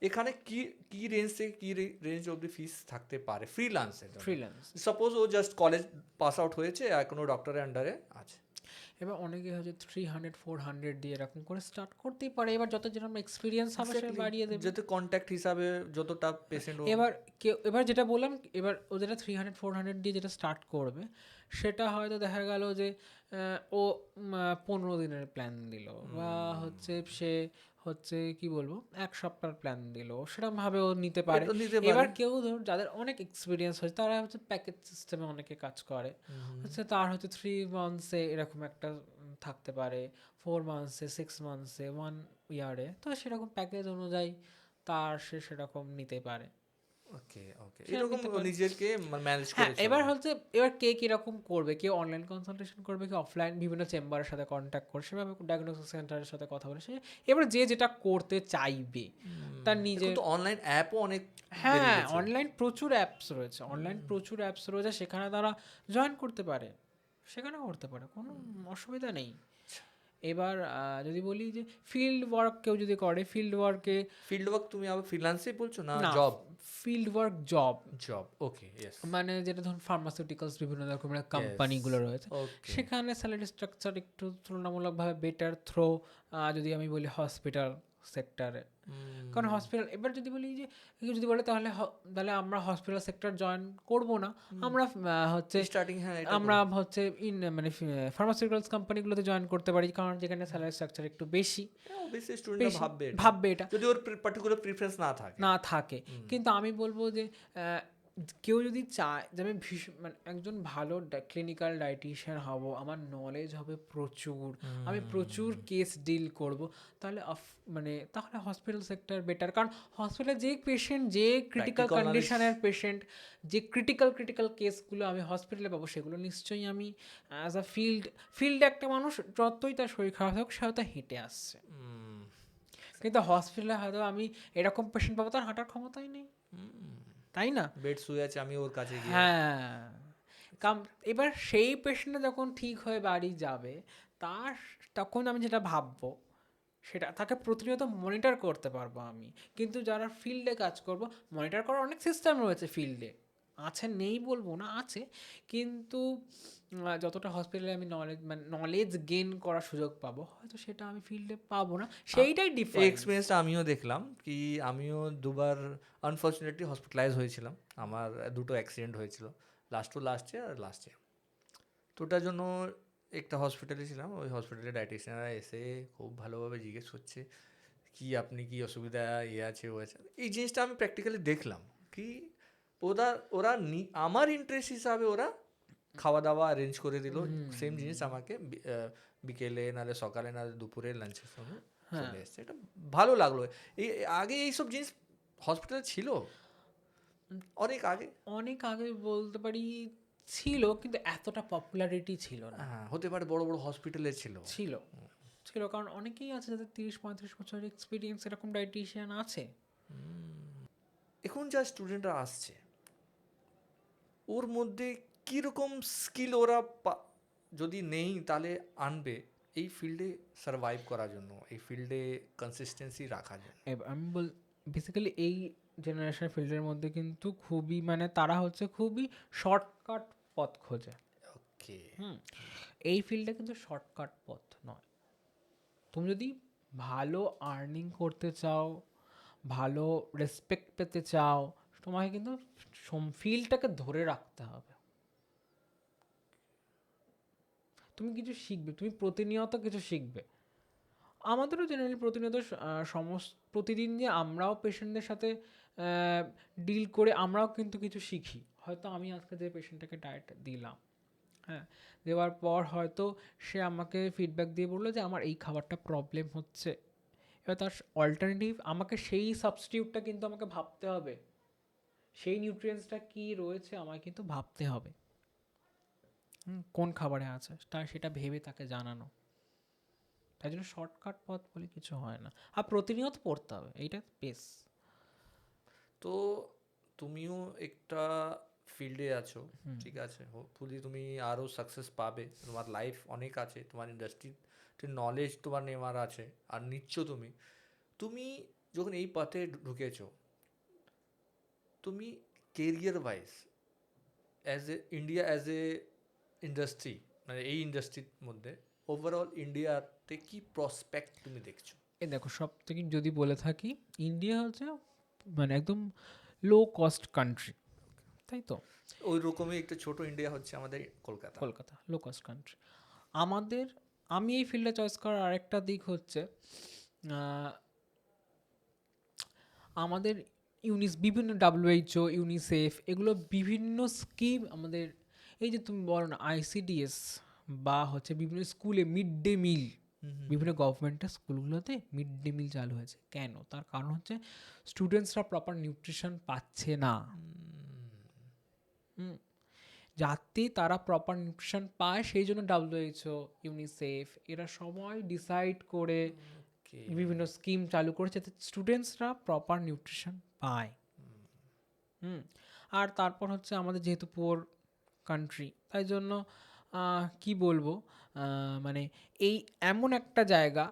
[SPEAKER 2] এখানে কি কি রেঞ্জ থেকে কি রেঞ্জ অবধি ফিস থাকতে পারে ফ্রিল্যান্সের?
[SPEAKER 1] ফ্রিল্যান্স
[SPEAKER 2] সাপোজ ও জাস্ট কলেজ পাস আউট হয়েছে আর কোনো ডক্টরের আন্ডারে আছে,
[SPEAKER 1] এবার অনেকে হচ্ছে 300-400 দিয়ে এরকম করে স্টার্ট করতেই পারে, এবার যত যেরকম এক্সপিরিয়েন্স হবে সে বাড়িয়ে দেবে,
[SPEAKER 2] যাতে কন্ট্যাক্ট হিসাবে যতটা পেশেন্ট।
[SPEAKER 1] এবার যেটা বললাম, এবার ও যেটা 300-400 দিয়ে যেটা স্টার্ট করবে, সেটা হয়তো দেখা গেল যে ও 15 দিনের প্ল্যান দিল, বা হচ্ছে সে হচ্ছে কি বলবো 1 সপ্তাহের প্ল্যান দিল, সেরকম ও নিতে পারে। এবার কেউ ধরুন যাদের অনেক এক্সপিরিয়েন্স হয়েছে তারা হচ্ছে প্যাকেজ সিস্টেমে অনেকে কাজ করে, হচ্ছে তার হচ্ছে 3 মান্থসে এরকম একটা থাকতে পারে, 4 মান্থসে, 6 মান্থসে, 1 ইয়ারে, তো সেরকম প্যাকেজ অনুযায়ী তার সে সেরকম নিতে পারে।
[SPEAKER 2] ওকে ওকে, এরকম নিজেকে ম্যানেজ
[SPEAKER 1] হ্যাঁ,
[SPEAKER 2] করে।
[SPEAKER 1] এবার কে কিরকম করবে, কেউ অনলাইন কনসালটেশন করবে, কেউ অফলাইন বিভিন্ন চেম্বারের সাথে কন্ট্যাক্ট করে সেভাবে ডায়াগনোসিস সেন্টারের সাথে কথা বলে, সে এবার যে যেটা করতে চাইবে তার নিজে।
[SPEAKER 2] তো অনলাইন অ্যাপও অনেক,
[SPEAKER 1] হ্যাঁ অনলাইন প্রচুর অ্যাপস রয়েছে, সেখানে তারা জয়েন করতে পারে, সেখানে করতে পারে, কোনো অসুবিধা নেই। এবার যদি বলি যে ফিল্ড ওয়ার্ক কেউ যদি করে, ফিল্ড ওয়ার্ক
[SPEAKER 2] তুমি আবার ফ্রিল্যান্সে বলছো না
[SPEAKER 1] না,
[SPEAKER 2] জব?
[SPEAKER 1] ফিল্ড ওয়ার্ক জব,
[SPEAKER 2] ওকে, ইয়েস,
[SPEAKER 1] মানে যেটা ধরুন ফার্মাসিউটিক্যালস বিভিন্ন রকমের কোম্পানিগুলো রয়েছে, সেখানে স্যালারি স্ট্রাকচার একটু তুলনামূলকভাবে বেটার যদি আমি বলি হসপিটাল সেক্টরে, কারণ হসপিটাল, এবার যদি বলি যে কেউ যদি বলে তাহলে আমরা হসপিটাল সেক্টর জয়েন করব না, আমরা হচ্ছে
[SPEAKER 2] স্টার্টিং, হ্যাঁ
[SPEAKER 1] আমরা হচ্ছে মানে ফার্মাসিউটিক্যালস কোম্পানিগুলোতে জয়েন করতে পারি, কারণ যেখানে স্যালারি স্ট্রাকচার একটু বেশি,
[SPEAKER 2] অবভিয়াসলি স্টুডেন্ট
[SPEAKER 1] ভাববে এটা
[SPEAKER 2] যদি ওর পার্টিকুলার প্রিফারেন্স না থাকে।
[SPEAKER 1] কিন্তু আমি বলবো যে কেউ যদি চায় যে আমি মানে একজন ভালো ক্লিনিক্যাল ডায়েটিশিয়ান হব, আমার নলেজ হবে প্রচুর, আমি প্রচুর কেস ডিল করব, তাহলে তাহলে হসপিটাল সেক্টর বেটার, কারণ হসপিটালে যে পেশেন্ট, যে ক্রিটিক্যাল কন্ডিশনের পেশেন্ট, যে ক্রিটিক্যাল কেসগুলো আমি হসপিটালে পাবো, সেগুলো নিশ্চয়ই আমি অ্যাজ আ ফিল্ডে একটা মানুষ যতই তার শরীর খারাপ হোক সে হয়তো হেঁটে আসছে, কিন্তু হসপিটালে হয়তো আমি এরকম পেশেন্ট পাবো তার হাঁটার ক্ষমতাই নেই, তাই না,
[SPEAKER 2] বেড শুয়ে আছে, আমি ওর কাছে গিয়ে,
[SPEAKER 1] হ্যাঁ, এবার সেই পেশেন্টটা যখন ঠিক হয়ে বাড়ি যাবে, তখন আমি যেটা ভাববো সেটা তাকে প্রতিনিয়ত মনিটর করতে পারবো আমি। কিন্তু যারা ফিল্ডে কাজ করব, মনিটর করার অনেক সিস্টেম রয়েছে ফিল্ডে, আছে নেই বলবো না, আছে। কিন্তু যতটা হসপিটালে আমি নলেজ গেইন করার সুযোগ পাবো, হয়তো সেটা আমি ফিল্ডে পাবো না, সেইটাই
[SPEAKER 2] এই
[SPEAKER 1] ডিফারেন্স।
[SPEAKER 2] এক্সপিরিয়েন্সটা আমিও দেখলাম কি, আমিও দুবার আনফর্চুনেটলি হসপিটালাইজ হয়েছিলাম। আমার দুটো অ্যাক্সিডেন্ট হয়েছিল, লাস্ট ইয়ার আর লাস্ট ইয়ার। তো ওটার জন্য একটা হসপিটালে ছিলাম, ওই হসপিটালে ডায়েটিশিয়ানরা এসে খুব ভালোভাবে জিজ্ঞেস করছে কি আপনি কি অসুবিধা আছে ও আছে। এই জিনিসটা আমি প্র্যাকটিক্যালি দেখলাম কি ওরা আমার ইন্টারেস্ট হিসাবে ওরা খাওয়া দাওয়া অ্যারেঞ্জ করে দিল, সেম জিনিস আমাকে বিকেলে নাহলে সকালে নাহলে দুপুরে লাঞ্চের সময় চলে এসছে। এটা ভালো লাগলো। এই আগে এইসব জিনিস হসপিটালে ছিল অনেক আগে।
[SPEAKER 1] অনেক আগে বলতে পারি ছিল, কিন্তু এতটা পপুলারিটি ছিল না।
[SPEAKER 2] হ্যাঁ, হতে পারে বড় বড় হসপিটালে ছিল।
[SPEAKER 1] ছিল ছিল কারণ অনেকেই আছে যাদের 30-35 বছরের এক্সপিরিয়েন্স এরকম ডায়েটিশিয়ান আছে।
[SPEAKER 2] এখন যা স্টুডেন্টরা আসছে ওর মধ্যে কীরকম স্কিল ওরা যদি নেই তাহলে আনবে এই ফিল্ডে সার্ভাইভ করার জন্য, এই ফিল্ডে কনসিস্টেন্সি রাখার জন্য?
[SPEAKER 1] আমি বেসিক্যালি এই জেনারেশন ফিল্ডের মধ্যে কিন্তু খুবই তারা হচ্ছে খুবই শর্টকাট পথ খোঁজে।
[SPEAKER 2] ওকে।
[SPEAKER 1] এই ফিল্ডে কিন্তু শর্টকাট পথ নয়। তুমি যদি ভালো আর্নিং করতে চাও, ভালো রেসপেক্ট পেতে চাও, তোমাকে কিন্তু ফিল্ডটাকে ধরে রাখতে হবে। তুমি কিছু শিখবে, তুমি প্রতিনিয়ত কিছু শিখবে। আমাদেরও জেনারেলি প্রতিনিয়ত প্রতিদিন যে আমরাও পেশেন্টদের সাথে ডিল করে আমরাও কিন্তু কিছু শিখি। হয়তো আমি আজকে যে পেশেন্টটাকে ডায়েট দিলাম, হ্যাঁ, দেওয়ার পর হয়তো সে আমাকে ফিডব্যাক দিয়ে বললো যে আমার এই খাবারটা প্রবলেম হচ্ছে। এবার তার অল্টারনেটিভ আমাকে সেই সাবস্টিটিউটটা কিন্তু আমাকে ভাবতে হবে, সেই নিউট্রিয়েন্টসটা কী রয়েছে আমায় কিন্তু ভাবতে হবে, কোন খাবারে আছে তার সেটা ভেবে তাকে জানানো। তাই জন্য শর্টকাট পথ বলে কিছু হয় না, আর প্রতিনিয়ত পড়তে হবে, এইটা বেশ।
[SPEAKER 2] তো তুমিও একটা ফিল্ডে আছো, ঠিক আছে, হোপফুলি তুমি আরও সাকসেস পাবে, তোমার লাইফ অনেক আছে, তোমার ইন্ডাস্ট্রিতে নলেজ তোমার নেওয়ার আছে আর নিচ্ছ তুমি। তুমি যখন এই পথে ঢুকেছো, তুমি career wise as a industry, মানে এই ইন্ডাস্ট্রির মধ্যে ওভারঅল ইন্ডিয়াতে কি প্রসপেক্ট তুমি দেখছো?
[SPEAKER 1] এই দেখো, সব থেকে যদি বলে থাকি, ইন্ডিয়া হচ্ছে একদম লো কস্ট কান্ট্রি, তাই তো?
[SPEAKER 2] ওই রকমই একটা ছোট ইন্ডিয়া হচ্ছে আমাদের Kolkata.
[SPEAKER 1] Kolkata low cost country. আমাদের, আমি এই ফিল্ডে চয়েস করার আরেকটা দিক হচ্ছে আমাদের বিভিন্ন WHO, ইউনিসেফ, এগুলো বিভিন্ন স্কিম আমাদের, এই যে তুমি বলো না ICDS বা হচ্ছে বিভিন্ন স্কুলে মিড ডে মিল, বিভিন্ন গভর্নমেন্টের স্কুলগুলোতে মিড ডে মিল চালু হয়েছে। কেন? তার কারণ হচ্ছে স্টুডেন্টসরা প্রপার নিউট্রিশন পাচ্ছে না। যাতে তারা প্রপার নিউট্রিশন পায়, সেই জন্য WHO, ইউনিসেফ এরা সবাই ডিসাইড করে বিভিন্ন স্কিম চালু করেছে যাতে স্টুডেন্টসরা প্রপার নিউট্রিশন পায়। আর তারপর হচ্ছে আমাদের যেহেতু পুয়ার কান্ট্রি, তাই জন্য কি বলবো, এই এমন একটা জায়গা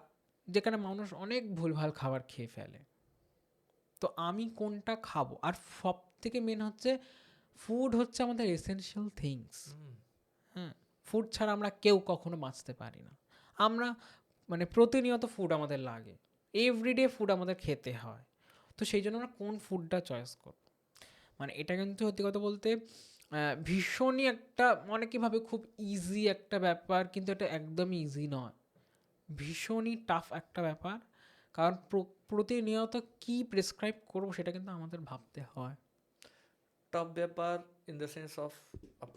[SPEAKER 1] যেখানে মানুষ অনেক ভুলভাল খাবার খেয়ে ফেলে। তো আমি কোনটা খাবো? আর সব থেকে মেন হচ্ছে ফুড হচ্ছে আমাদের এসেনশিয়াল থিংস। ফুড ছাড়া আমরা কেউ কখনো বাঁচতে পারি না। আমরা প্রতিনিয়ত ফুড আমাদের লাগে, এভরিডে ফুড আমাদের খেতে হয়। তো সেই জন্য আমরা কোন ফুডটা চয়েস করব, এটা কিন্তু সত্যি কথা বলতে ভীষণই একটা, অনেকে ভাবে খুব ইজি একটা ব্যাপার, কিন্তু এটা একদমই ইজি নয়, ভীষণই টাফ একটা ব্যাপার। কারণ প্রতিনিয়ত কি প্রেসক্রাইব করবো সেটা কিন্তু আমাদের ভাবতে হয়।
[SPEAKER 2] টপ ব্যাপার in the sense of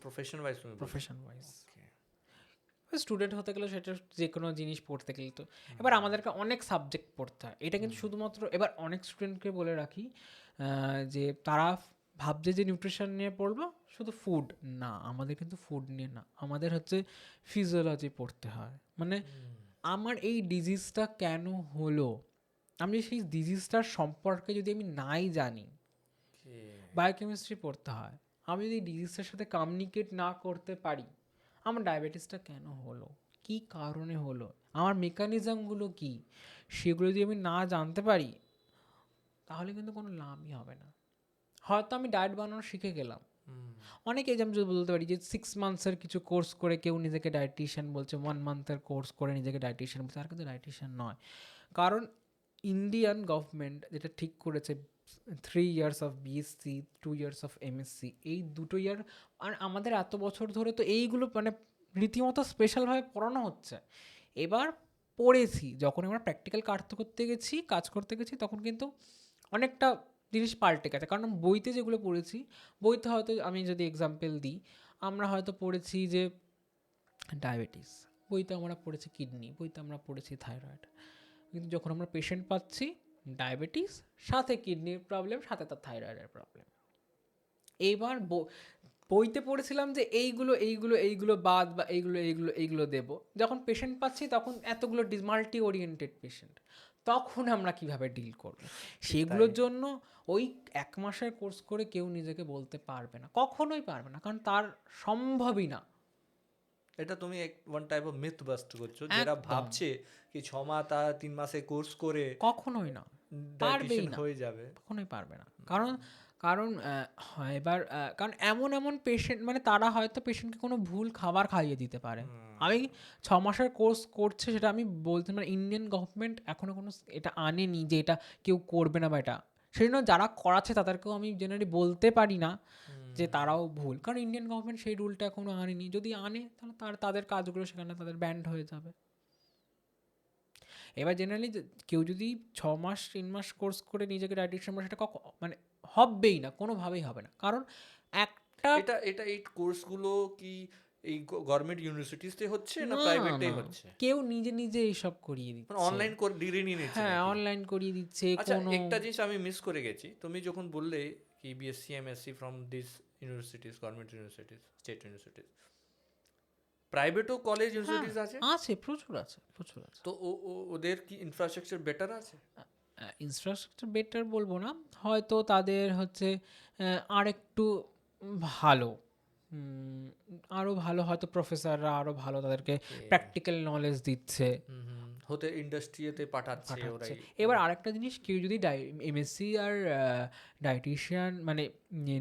[SPEAKER 2] profession wise?
[SPEAKER 1] Profession wise student হতে গেলে সেটা যে কোনো জিনিস পড়তে গেলে তো এবার আমাদেরকে অনেক সাবজেক্ট পড়তে হয়। এটা কিন্তু শুধুমাত্র, এবার অনেক স্টুডেন্টকে বলে রাখি যে তারা ভাবছে যে নিউট্রিশন নিয়ে পড়বো, শুধু ফুড না, আমাদের কিন্তু ফুড নিয়ে না, আমাদের হচ্ছে ফিজিওলজি পড়তে হয়। আমার এই ডিজিজটা কেন হলো, আমি সেই ডিজিজটার সম্পর্কে যদি আমি নাই জানি, বায়োকেমিস্ট্রি পড়তে হয়। আমি যদি ডিজিজটার সাথে কমিউনিকেট না করতে পারি, আমার ডায়াবেটিসটা কেন হলো, কী কারণে হলো, আমার মেকানিজমগুলো কী, সেগুলো যদি আমি না জানতে পারি তাহলে কিন্তু কোনো লাভই হবে না। হয়তো আমি ডায়েট বানানো শিখে গেলাম, অনেকে যেমন যদি বলতে পারি যে 6 মান্থসের কিছু কোর্স করে কেউ নিজেকে ডায়েটিশিয়ান বলছে, 1 মান্থের কোর্স করে নিজেকে ডায়েটিশিয়ান বলছে, আর কিন্তু ডায়েটিশিয়ান নয়। কারণ ইন্ডিয়ান গভর্নমেন্ট যেটা ঠিক করেছে 3 years of BSc, 2 years of MSc, এই 2 ইয়ার, আর আমাদের এত বছর ধরে তো এইগুলো মানে রীতিমতো স্পেশালভাবে পড়ানো হচ্ছে। এবার পড়েছি যখন আমরা প্র্যাকটিক্যাল কাজ করতে গেছি তখন কিন্তু অনেকটা জিনিস পাল্টে গেছে। কারণ বইতে যেগুলো পড়েছি, বইতে হয়তো আমি যদি এক্সাম্পল দিই, আমরা হয়তো পড়েছি যে ডায়াবেটিস, বইতে আমরা পড়েছি কিডনি, বইতে আমরা পড়েছি থাইরয়েড, কিন্তু যখন আমরা পেশেন্ট পাচ্ছি ডায়াবেটিস সাথে কিডনির প্রবলেম সাথে তার থাইরয়েডের প্রবলেম। এইবার বইতে পড়েছিলাম যে এইগুলো বাদ বা এইগুলো দেবো, যখন পেশেন্ট পাচ্ছি তখন এতগুলো মাল্টি ওরিয়েন্টেড পেশেন্ট, তখন আমরা কিভাবে ডিল করব, সেগুলোর জন্য ওই 1 মাসের কোর্স করে কেউ নিজেকে বলতে পারবে না, কখনোই পারবে না, কারণ তার সম্ভবই না।
[SPEAKER 2] এটা তুমি one type of myth bust করছো, যেটা ভাবছে কি 6 মাস 3 মাসে কোর্স করে
[SPEAKER 1] কখনোই না, পারবেই না,
[SPEAKER 2] হয়ে যাবে,
[SPEAKER 1] কখনোই পারবে না। কারণ কারণ এবার কারণ এমন পেশেন্ট, মানে তারা হয়তো পেশেন্টকে কোনো ভুল খাবার খাইয়ে দিতে পারে। আমি 6 মাসের কোর্স করছে সেটা আমি বলতে, মানে ইন্ডিয়ান গভর্নমেন্ট এখনও কোনো এটা আনেনি যে এটা কেউ করবে না বা এটা, সেই জন্য যারা করাচ্ছে তাদেরকেও আমি জেনারেলি বলতে পারি না যে তারাও ভুল, কারণ ইন্ডিয়ান গভর্নমেন্ট সেই রুলটা এখনও আনেনি। যদি আনে তাহলে তাদের কাজগুলো সেখানে তাদের ব্যান্ড হয়ে যাবে। এবার জেনারেলি কেউ যদি 6 মাস 3 মাস কোর্স করে নিজেকে ডায়েটিশিয়ান বলে, সেটা মানে হবেই না, কোনোভাবেই হবে না। কারণ একটা
[SPEAKER 2] এই কোর্সগুলো কি এই গভর্নমেন্ট ইউনিভার্সিটিতে হচ্ছে না
[SPEAKER 1] না
[SPEAKER 2] প্রাইভেটেই হচ্ছে?
[SPEAKER 1] কেউ নিজে নিজে এইসব করিয়ে
[SPEAKER 2] মানে
[SPEAKER 1] দিচ্ছে,
[SPEAKER 2] অনলাইন করে ডিগ্রি নিয়ে নিচ্ছে
[SPEAKER 1] হ্যাঁ
[SPEAKER 2] নাকি?
[SPEAKER 1] অনলাইন করিয়ে দিচ্ছে।
[SPEAKER 2] আচ্ছা,
[SPEAKER 1] কোনো
[SPEAKER 2] একটা জিনিস আমি মিস করে গেছি, তুমি যখন বললে কি BSc MSc from this universities, government universities, state universities, প্রাইভেটও কলেজ ইউনিভার্সিটিজ আছে,
[SPEAKER 1] আছে, প্রচুর আছে, প্রচুর আছে।
[SPEAKER 2] তো ওদের কি ইনফ্রাস্ট্রাকচার বেটার আছে?
[SPEAKER 1] ইনফ্রাস্ট্রাকচার বেটার বলবো না, হয়তো তাদের হচ্ছে আরেকটু ভালো, আরও ভালো, হয়তো প্রফেসররা আরও ভালো তাদেরকে প্র্যাকটিক্যাল নলেজ দিচ্ছে,
[SPEAKER 2] হতে ইন্ডাস্ট্রিতে পাঠাচ্ছে ওরাই।
[SPEAKER 1] এবার আরেকটা জিনিস, কেউ যদি এমএসসি আর ডায়েটিশিয়ান মানে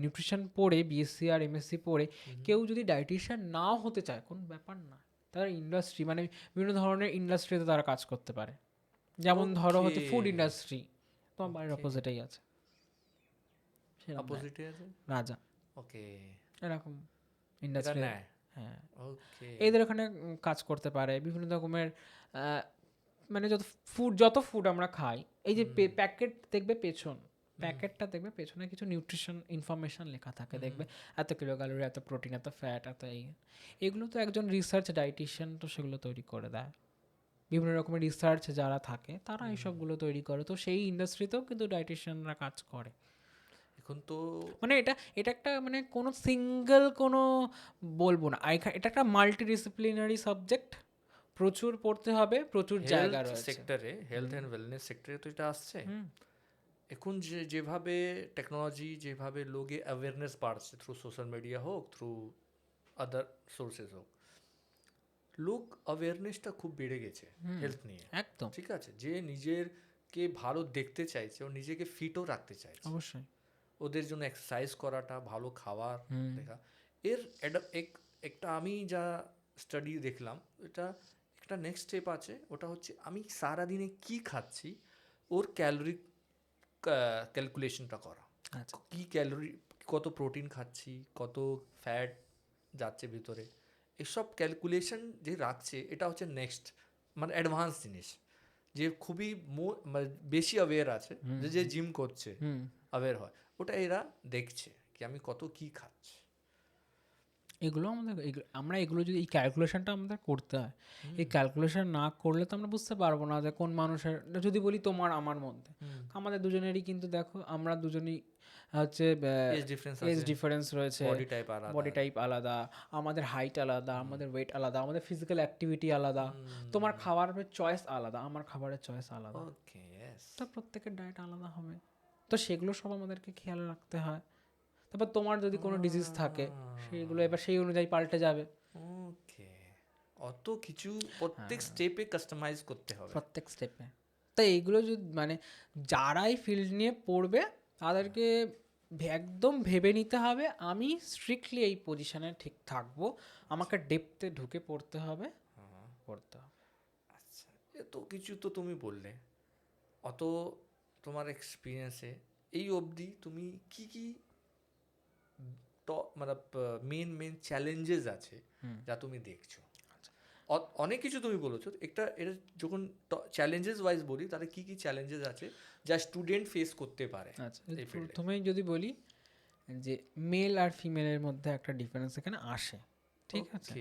[SPEAKER 1] নিউট্রিশন পড়ে, বিএসসি আর এমএসসি পড়ে কেউ যদি ডায়েটিশিয়ান নাও হতে চায়, কোনো ব্যাপার না, তারা ইন্ডাস্ট্রি মানে বিভিন্ন ধরনের ইন্ডাস্ট্রিতে তারা কাজ করতে পারে। যেমন ধরো হচ্ছে ফুড ইন্ডাস্ট্রি, তোমার বাড়ির অপোজিটেই আছে,
[SPEAKER 2] অপোজিটে আছে
[SPEAKER 1] রাজা,
[SPEAKER 2] ওকে,
[SPEAKER 1] এরকম ইন্ডাস্ট্রি, হ্যাঁ
[SPEAKER 2] ওকে,
[SPEAKER 1] এদের ওখানে কাজ করতে পারে। বিভিন্ন রকমের মানে যত ফুড আমরা খাই, এই যে প্যাকেট দেখবে প্যাকেটটা দেখবে পেছনে কিছু নিউট্রিশন ইনফরমেশন লেখা থাকে, দেখবে এত কিলো ক্যালোরি, এত প্রোটিন, এত ফ্যাট, এত এগুলো তো একজন রিসার্চ ডায়েটিশিয়ান তো সেগুলো তৈরি করে দেয়। বিভিন্ন রকমের রিসার্চ যারা থাকে তারা এইসবগুলো তৈরি করে, তো সেই ইন্ডাস্ট্রিতেও কিন্তু ডায়েটিশিয়ানরা কাজ করে।
[SPEAKER 2] এখন তো
[SPEAKER 1] মানে এটা একটা মানে কোনো সিঙ্গেল কোনো বলবো না, এটা একটা মাল্টি ডিসিপ্লিনারি সাবজেক্ট, প্রচুর পড়তে হবে, প্রচুর জায়গা রয়েছে
[SPEAKER 2] সেক্টরে, হেলথ অ্যান্ড ওয়েলনেস সেক্টরে তো এটা আসছে। এখন যেভাবে টেকনোলজি, যেভাবে লোকে অ্যাওয়ারনেস বাড়ছে থ্রু সোশ্যাল মিডিয়া হোক, থ্রু আদার সোর্সেস হোক, লোক অ্যাওয়ারনেসটা খুব বেড়ে গেছে হেলথ নিয়ে,
[SPEAKER 1] একদম
[SPEAKER 2] ঠিক আছে, যে নিজেরকে ভালো দেখতে চাইছে, ও নিজেকে ফিটও রাখতে চাইছে,
[SPEAKER 1] অবশ্যই।
[SPEAKER 2] ওদের জন্য এক্সারসাইজ করাটা, ভালো খাবার দেখা, এর একটা আমি যা স্টাডি দেখলাম, এটা একটা নেক্সট স্টেপ আছে, ওটা হচ্ছে আমি সারাদিনে কি খাচ্ছি ওর ক্যালোরি ক্যালকুলেশনটা করা,
[SPEAKER 1] আচ্ছা,
[SPEAKER 2] কি ক্যালোরি, কত প্রোটিন খাচ্ছি, কত ফ্যাট যাচ্ছে ভিতরে, এসব ক্যালকুলেশন যে রাখছে, এটা হচ্ছে নেক্সট মানে অ্যাডভান্স জিনিস, যে খুবই মানে বেশি অ্যাওয়্যার আছে, যে জিম করছে অ্যাওয়্যার হয়, ওটা এরা দেখছে কি আমি কত কি খাচ্ছি।
[SPEAKER 1] এগুলো আমরা এগুলো যদি এই ক্যালকুলেশনটা আমাদের করতে হয়, এই ক্যালকুলেশন না করলে তো আমরা বুঝতে পারবো না যে কোন মানুষের, যদি বলি তোমার আমার মধ্যে, আমাদের দুজনেরই কিন্তু দেখো আমরা দুজনই হচ্ছে এজ ডিফারেন্স রয়েছে, বডি টাইপ আলাদা, আমাদের হাইট আলাদা, আমাদের ওয়েট আলাদা, আমাদের ফিজিক্যাল অ্যাক্টিভিটি আলাদা, তোমার খাবারের চয়েস আলাদা, আমার খাবারের চয়েস আলাদা, তো প্রত্যেকের ডায়েট আলাদা হবে, তো সেগুলো সব আমাদেরকে খেয়াল রাখতে হয়। তারপর তোমার যদি কোনো ডিজিজ থাকে, সেইগুলো এবার সেই অনুযায়ী পাল্টে যাবে।
[SPEAKER 2] ওকে অত কিছু প্রত্যেক স্টেপে কাস্টমাইজ করতে হবে।
[SPEAKER 1] প্রত্যেক স্টেপে। তাই এইগুলো যদি মানে যারাই ফিল্ড নিয়ে পড়বে তাদেরকে একদম ভেবে নিতে হবে আমি স্ট্রিক্টলি এই পজিশনে ঠিক থাকবো, আমাকে ডেপথে ঢুকে পড়তে হবে, পড়তে হবে।
[SPEAKER 2] আচ্ছা, এত কিছু তো তুমি বললে, অত তোমার এক্সপিরিয়েন্সে এই অবধি তুমি কি কি মানে মেন চ্যালেঞ্জেস আছে যা তুমি দেখছো? অনেক কিছু তুমি বলেছো, এটা যখন চ্যালেঞ্জেস ওয়াইজ বলি তাহলে কি কি চ্যালেঞ্জেস আছে যা স্টুডেন্ট ফেস করতে পারে
[SPEAKER 1] আচ্ছা,
[SPEAKER 2] এই ফিল্ডে?
[SPEAKER 1] প্রথমেই যদি বলি যে মেল আর ফিমেলের মধ্যে একটা ডিফারেন্স এখানে আসে, ঠিক আছে?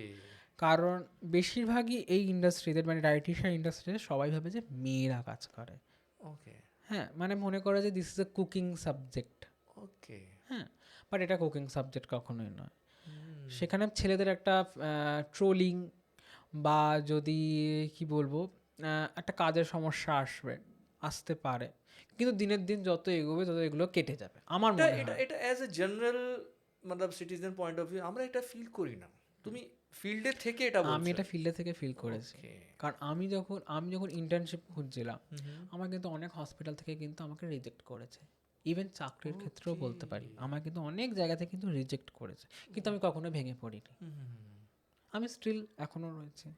[SPEAKER 1] কারণ বেশিরভাগই এই ইন্ডাস্ট্রিতে মানে ডায়েটিশিয়ান ইন্ডাস্ট্রিতে সবাই ভাবে যে মেয়েরা কাজ করে।
[SPEAKER 2] ওকে
[SPEAKER 1] হ্যাঁ, মানে মনে করে যে this is a cooking subject.
[SPEAKER 2] Okay
[SPEAKER 1] হ্যাঁ, বাট এটা কুকিং সাবজেক্ট কখনোই নয়। সেখানে ছেলেদের একটা ট্রোলিং বা যদি কি বলবো একটা কাজের সমস্যা আসতে পারে, কিন্তু দিনের দিন যত এগোবে তত এগুলো কেটে যাবে আমার মনে
[SPEAKER 2] এটা
[SPEAKER 1] হয়।
[SPEAKER 2] এটা as a general Matlab citizen point of view আমরা এটা ফিল করি না, তুমি ফিল্ডে থেকে এটা বলছো।
[SPEAKER 1] আমি এটা ফিল্ডে থেকে ফিল করেছি, কারণ আমি যখন ইন্টার্নশিপ খুঁজছিলাম আমার কিন্তু অনেক হসপিটাল থেকে কিন্তু আমাকে রিজেক্ট করেছে। ইভেন চাকরির ক্ষেত্রেও বলতে পারি আমার কিন্তু অনেক জায়গা থেকে কিন্তু রিজেক্ট করেছে, কিন্তু আমি কখনো ভেঙে পড়িনি। আমি স্টিল এখনো রয়েছি।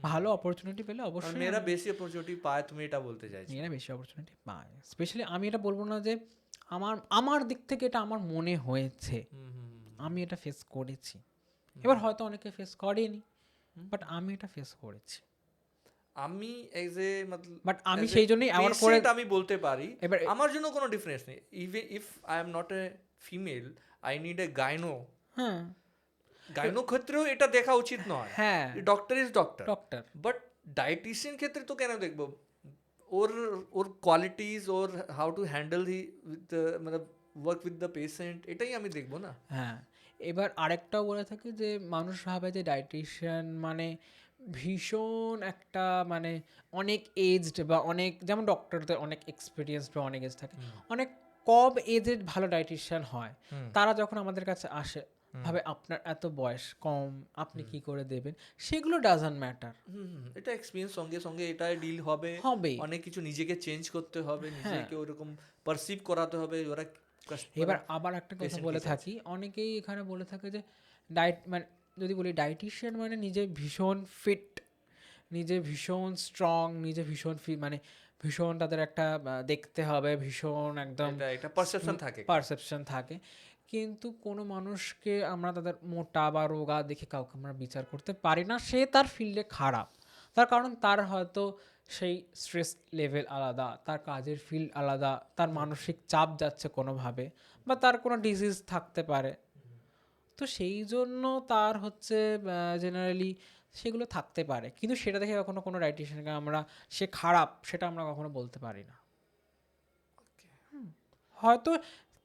[SPEAKER 1] ভালো অপরচুনিটি পেলে অবশ্যই
[SPEAKER 2] মেয়েরা বেশি অপরচুনিটি পায়, তুমি এটা বলতে চাইছো?
[SPEAKER 1] মেয়েরা বেশি অপরচুনিটি পায়, স্পেশালি আমি এটা বলবো না যে আমার দিক থেকে এটা আমার মনে হয়েছে, আমি এটা ফেস করেছি। এবার হয়তো অনেকে ফেস করেনি, বাট আমি এটা ফেস করেছি।
[SPEAKER 2] আমি এজ এ
[SPEAKER 1] বাট আমি সেই জন্যই অ্যাওয়ার্ড করে
[SPEAKER 2] আমি বলতে পারি
[SPEAKER 1] এবার
[SPEAKER 2] আমার জন্য কোনো ডিফারেন্স নেই। Even if I am not a female, I need a
[SPEAKER 1] হ্যাঁ
[SPEAKER 2] গাইনো ক্ষেত্রেও এটা দেখা উচিত নয়।
[SPEAKER 1] হ্যাঁ
[SPEAKER 2] doctor is doctor,
[SPEAKER 1] doctor
[SPEAKER 2] but dietitian ক্ষেত্রে তো কেন দেখবো ওর ওর কোয়ালিটিজ, ওর how to handle the with মানে ওয়ার্ক উইথ দ্য পেশেন্ট, এটাই আমি দেখবো না।
[SPEAKER 1] হ্যাঁ, এবার আরেকটাও বলে থাকে যে মানুষ ভাবে যে ডায়েটিশিয়ান মানে ভীষণ একটা মানে অনেক এজড বা অনেক, যেমন ডক্টরদের অনেক এক্সপিরিয়েন্স বা অনেক এজ থাকে, অনেক কম এজেড ভালো ডায়েটিশিয়ান হয়। তারা যখন আমাদের কাছে আসে ভাবে আপনার এত বয়স কম, আপনি কি করে দেবেন, সেগুলো ডাজন্ট ম্যাটার।
[SPEAKER 2] এটা এক্সপিরিয়েন্স সঙ্গে সঙ্গে এটাই ডিল হবে,
[SPEAKER 1] হবে
[SPEAKER 2] অনেক কিছু নিজেকে চেঞ্জ করতে হবে, নিজেকে ওরকম পারসিভ করাতে হবে। ওরা
[SPEAKER 1] এবার আবার একটা কথা বলে থাকি, অনেকেই এখানে বলে থাকে যে মানে যদি বলি ডায়েটিশিয়ান মানে নিজে ভীষণ ফিট, নিজে ভীষণ স্ট্রং, নিজে ভীষণ মানে ভীষণ তাদের একটা দেখতে হবে ভীষণ একদম
[SPEAKER 2] একটা পারসেপশন থাকে।
[SPEAKER 1] পারসেপশন থাকে, কিন্তু কোনো মানুষকে আমরা তাদের মোটা বা রোগা দেখে কাউকে আমরা বিচার করতে পারি না সে তার ফিল্ডে খারাপ। তার কারণ তার হয়তো সেই স্ট্রেস লেভেল আলাদা, তার কাজের ফিল্ড আলাদা, তার মানসিক চাপ যাচ্ছে কোনোভাবে, বা তার কোনো ডিজিজ থাকতে পারে। তো সেই জন্য তার হচ্ছে জেনারেলি সেগুলো থাকতে পারে, কিন্তু সেটা দেখে কখনো কোনো ডায়েটিশিয়ানকে আমরা সে খারাপ সেটা আমরা কখনো বলতে পারি না। হয়তো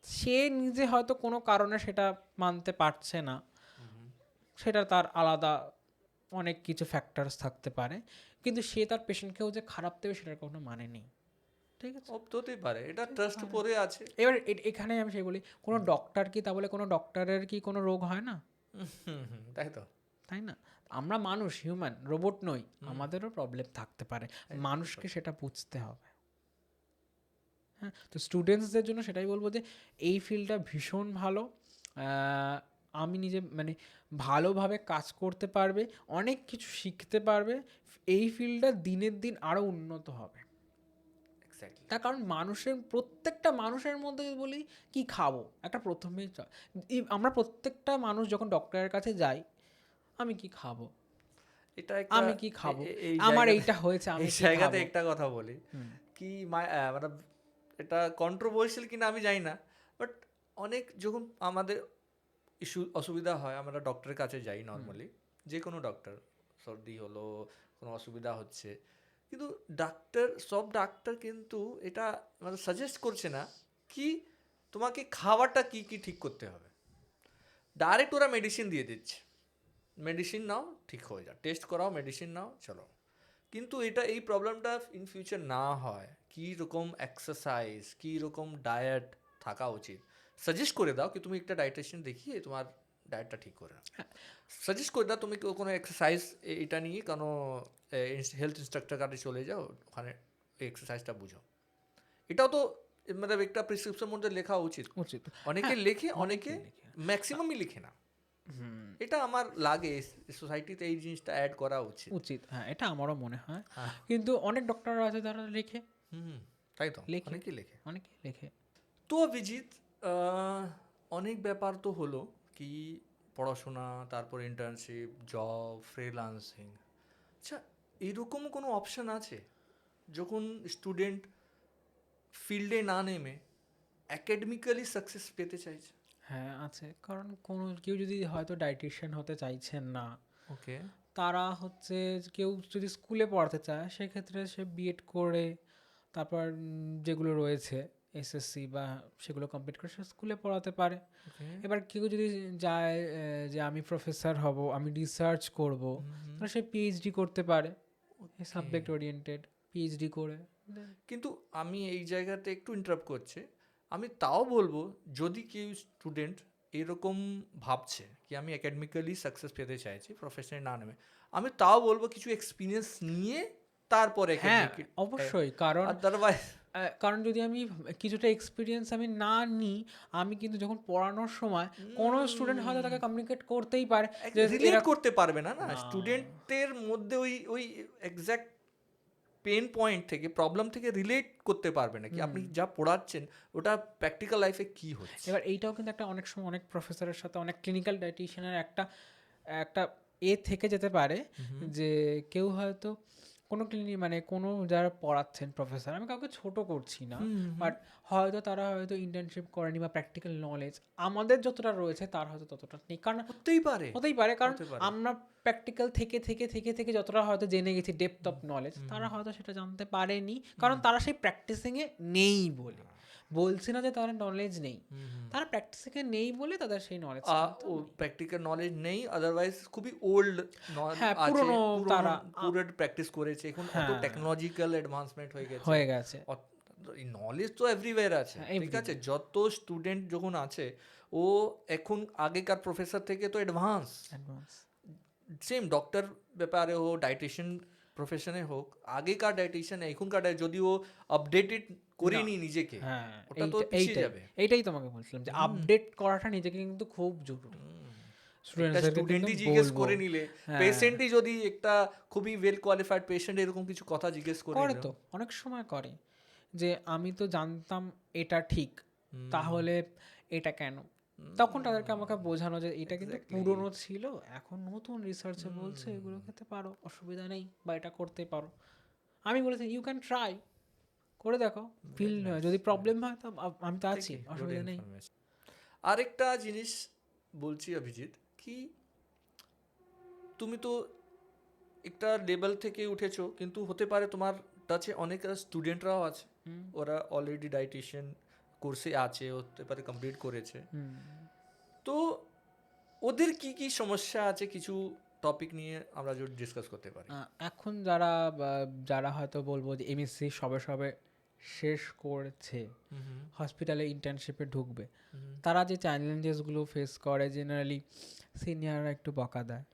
[SPEAKER 1] সে নিজে হয়তো কোনো কারণে সেটা মানতে পারছে না, সেটা তার আলাদা অনেক কিছু ফ্যাক্টরস থাকতে পারে, কিন্তু সে তার পেশেন্টকেও যে খারাপ দেবে সেটার কোনো মানে নেই। ঠিক আছে,
[SPEAKER 2] হতেই পারে, এটা ট্রাস্ট পরে আছে।
[SPEAKER 1] এবার এখানে আমি সেই বলি কোনো ডক্টর কি তা বলে কোনো ডক্টরের কি কোনো রোগ হয় না?
[SPEAKER 2] তাই তো,
[SPEAKER 1] তাই না? আমরা মানুষ, হিউম্যান, রোবট নই, আমাদেরও প্রবলেম থাকতে পারে, মানুষকে সেটা বুঝতে হবে। হ্যাঁ, তো স্টুডেন্টসদের জন্য সেটাই বলবো যে এই ফিল্ডটা ভীষণ ভালো। আমি নিজে মানে ভালোভাবে কাজ করতে পারবে, অনেক কিছু শিখতে পারবে, এই ফিল্ডটা দিনের দিন আরও উন্নত হবে। তার কারণ প্রত্যেকটা মানুষের মধ্যে বলি কি খাবো একটা প্রথমে আমরা প্রত্যেকটা মানুষ যখন ডক্টরের কাছে যাই, আমি কি খাবো, আমি কি খাবো, আমার এইটা হয়েছে, আমি
[SPEAKER 2] এই জায়গাতে একটা কথা বলি কি মানে এটা কন্ট্রোভার্সিয়াল কিনা আমি জানি না, বাট অনেক যখন আমাদের অসুবিধা হয় আমরা ডক্টরের কাছে যাই নর্মালি, যে কোনো ডক্টর, সর্দি হলো, কোনো অসুবিধা হচ্ছে, কিন্তু সব ডাক্তার কিন্তু এটা মানে সাজেস্ট করছে না কি তোমাকে খাওয়াটা কি কি ঠিক করতে হবে। ডাইরেক্ট ওরা মেডিসিন দিয়ে দিচ্ছে, মেডিসিন নাও ঠিক হয়ে যাও, টেস্ট করাও, মেডিসিন নাও, চলো। কিন্তু এই প্রবলেমটা ইন ফিউচার না হয়, কী রকম এক্সারসাইজ, কী রকম ডায়েট থাকা উচিত সাজেস্ট করে দাও, কি তুমি একটা ডায়েটিশিয়ান দেখিয়ে তোমার ডায়েটটা ঠিক করে সাজেস্ট করে দাও তুমি কোনো এক্সারসাইজ এটা নিয়ে কোনো হেলথ ইনস্ট্রাক্টর কাছে চলে যাও, ওখানে এই এক্সারসাইজটা বুঝো। এটাও তো মানে একটা প্রেসক্রিপশন মধ্যে লেখা উচিত।
[SPEAKER 1] উচিত।
[SPEAKER 2] অনেকে
[SPEAKER 1] হ্যাঁ,
[SPEAKER 2] লেখে, অনেকে
[SPEAKER 1] অনেকেই লেখে।
[SPEAKER 2] ম্যাক্সিমামই লেখে না। এটা আমার লাগে সোসাইটিতে এই জিনিসটা অ্যাড করা উচিত।
[SPEAKER 1] উচিত, হ্যাঁ, এটা আমারও মনে হয়।
[SPEAKER 2] হ্যাঁ।
[SPEAKER 1] কিন্তু অনেক ডক্টররা আছে যারা লেখে,
[SPEAKER 2] তাই তো,
[SPEAKER 1] লেখে।
[SPEAKER 2] অনেকেই লেখে।
[SPEAKER 1] অনেকে লেখে।
[SPEAKER 2] তো অভিজিৎ, অনেক ব্যাপার তো হলো কি, পড়াশোনা, তারপর ইন্টার্নশিপ, জব, ফ্রিল্যান্সিং। আচ্ছা, এরকম কোনো অপশন আছে যখন স্টুডেন্ট ফিল্ডে না নেমে অ্যাকাডেমিক্যালি সাকসেস পেতে চাইছে?
[SPEAKER 1] হ্যাঁ, আছে। কারণ কোনো কেউ যদি হয়তো ডায়েটিশিয়ান হতে চাইছেন না,
[SPEAKER 2] ওকে।
[SPEAKER 1] তারা হচ্ছে কেউ যদি স্কুলে পড়াতে চায় সেক্ষেত্রে সে বিএড করে তারপর যেগুলো রয়েছে এসএসসি বা সেগুলো কমপ্লিট করে সে স্কুলে পড়াতে পারে। এবার কেউ যদি যায় যে আমি প্রফেসর হব, আমি রিসার্চ করব, তাহলে সে পিএইচডি করতে পারে, সাবজেক্ট ওরিয়েন্টেড পিএইচডি করে।
[SPEAKER 2] কিন্তু আমি এই জায়গাতে একটু ইন্টারাপ্ট করছে, আমি তাও বলবো যদি কেউ স্টুডেন্ট এরকম ভাবছে কি আমি একাডেমিক্যালি সাকসেস পেতে চাইছি প্রফেশনে না নেমে, আমি তাও বলবো কিছু এক্সপিরিয়েন্স নিয়ে তারপরে।
[SPEAKER 1] হ্যাঁ, অবশ্যই। কারণ
[SPEAKER 2] আদারওয়াইজ
[SPEAKER 1] কারণ যদি আমি কিছুটা এক্সপিরিয়েন্স আমি না নিই, আমি কিন্তু যখন পড়ানোর সময় কোনো স্টুডেন্ট হয়তো তাকে কমিউনিকেট করতেই পারে যে
[SPEAKER 2] রিলেট করতে পারবে না। স্টুডেন্টের মধ্যে ওই ওই এক্স্যাক্ট পেন পয়েন্ট থেকে, প্রবলেম থেকে রিলেট করতে পারবে না কি আপনি যা পড়াচ্ছেন ওটা প্র্যাকটিক্যাল লাইফে কি হচ্ছে।
[SPEAKER 1] এবার এইটাও কিন্তু একটা অনেক সময় অনেক প্রফেসরের সাথে অনেক ক্লিনিক্যাল ডায়েটিশিয়ানের একটা একটা থেকে যেতে পারে যে কেউ হয়তো কোনো মানে কোনো যারা পড়াচ্ছেন প্রফেসর, আমি কাউকে ছোট করছি না, বাট হয়তো তারা হয়তো ইন্টার্নশিপ করেনি বা প্র্যাকটিক্যাল নলেজ আমাদের যতটা রয়েছে তার হয়তো ততটা নেই। কারণ হতেই পারে কারণ আমরা প্র্যাকটিক্যাল থেকে থেকে থেকে থেকে যতটা হয়তো জেনে গেছি ডেপথ অফ নলেজ, তারা হয়তো সেটা জানতে পারেনি, কারণ তারা সেই প্র্যাকটিসিংয়ে নেই বলে। বলছি না যে তারা নলেজ নেই, তারা প্র্যাকটিসিংয়ে নেই বলে তাদের সেই নলেজ
[SPEAKER 2] প্র্যাকটিক্যাল নলেজ নেই, আদারওয়াইজ খুবই ওল্ড
[SPEAKER 1] পুরনো, তারা
[SPEAKER 2] পুরো প্র্যাকটিস করেছে। এখন অত টেকনোলজিক্যাল অ্যাডভান্সমেন্ট হয়ে গেছে, নলেজ তো এভরিওয়্যার আছে। ঠিক আছে, যত স্টুডেন্ট যখন আছে ও এখন আগেকার প্রফেসর থেকে তো অ্যাডভান্স। সেম ডক্টর ব্যাপারে হোক, ডায়েটিশিয়ান প্রফেশনে হোক, আগেকার ডায়েটিশিয়ান এখনকার যদিও আপডেটেড করিনি নিজেকে, ওটা তো পিছিয়ে যাবে।
[SPEAKER 1] এইটাই তোমাকে বলছিলাম যে আপডেট করাটা নিজেকে কিন্তু খুব জরুরি।
[SPEAKER 2] স্টুডেন্টই জিজ্ঞেস করে নিলে, পেশেন্টই যদি একটা খুবই ওয়েল কোয়ালিফাইড পেশেন্ট এরকম কিছু কথা জিজ্ঞেস করে
[SPEAKER 1] তো অনেক সময় করে যে আমি তো জানতাম এটা ঠিক, তাহলে এটা কেন? তখন তাদেরকে আমাকে বোঝানো যে এটা কিন্তু পুরনো ছিল, এখন নতুন রিসার্চে বলছে এগুলো খেতে পারো, অসুবিধা নেই, বা এটা করতে পারো। আমি বলেছি ইউ ক্যান ট্রাই করে দেখো, ফিল যদি প্রবলেম হয় তো আমি তো আছি, অসুবিধা নেই।
[SPEAKER 2] আরেকটা জিনিস বলছি অভিজিৎ, কি তুমি তো একটা লেভেল থেকে উঠেছো, কিন্তু হতে পারে তোমার কাছে অনেক স্টুডেন্টরাও আছে, ওরা অলরেডি ডায়েটিশিয়ান কোর্সে আছে, হতে পারে কমপ্লিট করেছে, তো ওদের কি কি সমস্যা আছে কিছু টপিক নিয়ে আমরা যদি ডিসকাস করতে পারি।
[SPEAKER 1] এখন যারা হয়তো বলবো যে এমএসসি সবে সবে শেষ করছে, হসপিটালে ইন্টার্নশিপে ঢুকবে, তারা যে চ্যালেঞ্জেসগুলো ফেস করে, জেনারেলি সিনিয়ররা একটু বকা দেয়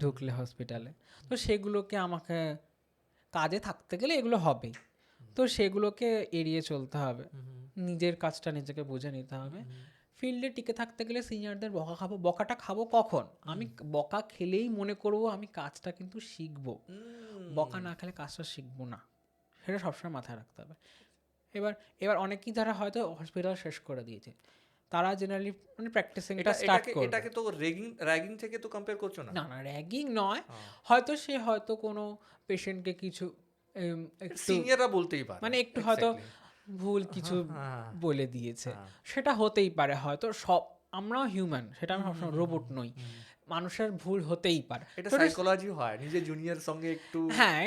[SPEAKER 1] ঢুকলে হসপিটালে, তো সেগুলোকে আমাকে কাজে থাকতে গেলে এগুলো হবেই, তো সেগুলোকে এড়িয়ে চলতে হবে, নিজের কাজটা নিজেকে বুঝে নিতে হবে। ফিল্ডে টিকে থাকতে গেলে সিনিয়রদের বকাটা খাবো কখন? আমি বকা খেলেই মনে করবো আমি কাজটা কিন্তু শিখবো, বকা না খেলে কাজটা শিখবো না, সেটা সবসময় মাথায় রাখতে হবে। এবার অনেকেই যারা হয়তো হসপিটাল শেষ করে দিয়েছে, তারা জেনারেলি মানে প্র্যাকটিসিংটা স্টার্ট করবে।
[SPEAKER 2] এটাকে তো র্যাগিং থেকে তো কম্পেয়ার করছো না?
[SPEAKER 1] না, র্যাগিং নয়, হয়তো সে হয়তো কোনো পেশেন্টকে কিছু
[SPEAKER 2] সিনিয়ররা বলতেই পারে,
[SPEAKER 1] মানে একটু হয়তো ভুল কিছু বলে দিয়েছে, সেটা হতেই পারে, হয়তো সব আমরাও হিউম্যান, সেটা আমি সবসময় রোবট নই, মানুষের ভুল হতেই পারে।
[SPEAKER 2] এটা সাইকোলজি হয়, নিজের জুনিয়র সঙ্গে একটু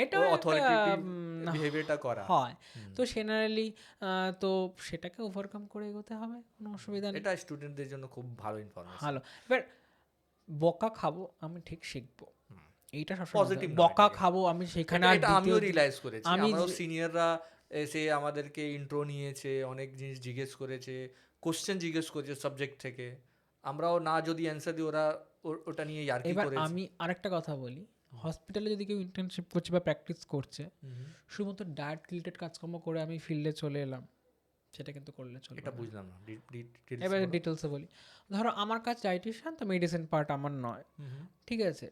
[SPEAKER 1] এটা
[SPEAKER 2] অথরিটেটিভ বিহেভিয়ারটা করা
[SPEAKER 1] হয়, তো জেনারেলি তো সেটাকে ওভারকাম করে এগোতে হবে, কোনো অসুবিধা নেই।
[SPEAKER 2] এটা স্টুডেন্টদের জন্য খুব ভালো ইনফরমেশন।
[SPEAKER 1] ভালো, এবার বকা খাবো আমি ঠিক শিখবো, এইটা সবসময় পজিটিভ। বকা খাবো আমি সেখানে,
[SPEAKER 2] এটা আমিও রিয়েলাইজ করেছি, আমারও সিনিয়ররা এসে আমাদেরকে ইন্ট্রো নিয়েছে, অনেক জিনিস জিজ্ঞেস করেছে, কোশ্চেন জিজ্ঞেস করেছে সাবজেক্ট থেকে, আমরাও না যদি অ্যান্সার দিই ওরা ওটা নিয়ে ইয়ার্কি
[SPEAKER 1] এবার
[SPEAKER 2] করেছে।
[SPEAKER 1] আমি আরেকটা কথা বলি, হসপিটালে যদি কেউ ইন্টার্নশিপ করছে বা প্র্যাকটিস করছে, শুধুমাত্র ডায়েট রিলেটেড কাজকর্ম করে আমি ফিল্ডে চলে এলাম, সেটা কিন্তু করলে চলবে
[SPEAKER 2] এটা
[SPEAKER 1] না।
[SPEAKER 2] বুঝলাম না,
[SPEAKER 1] এবার ডিটেলসে বলি, ধরো আমার কাছে ডায়েটিশিয়ান, তো মেডিসিন পার্ট আমার নয়, ঠিক আছে,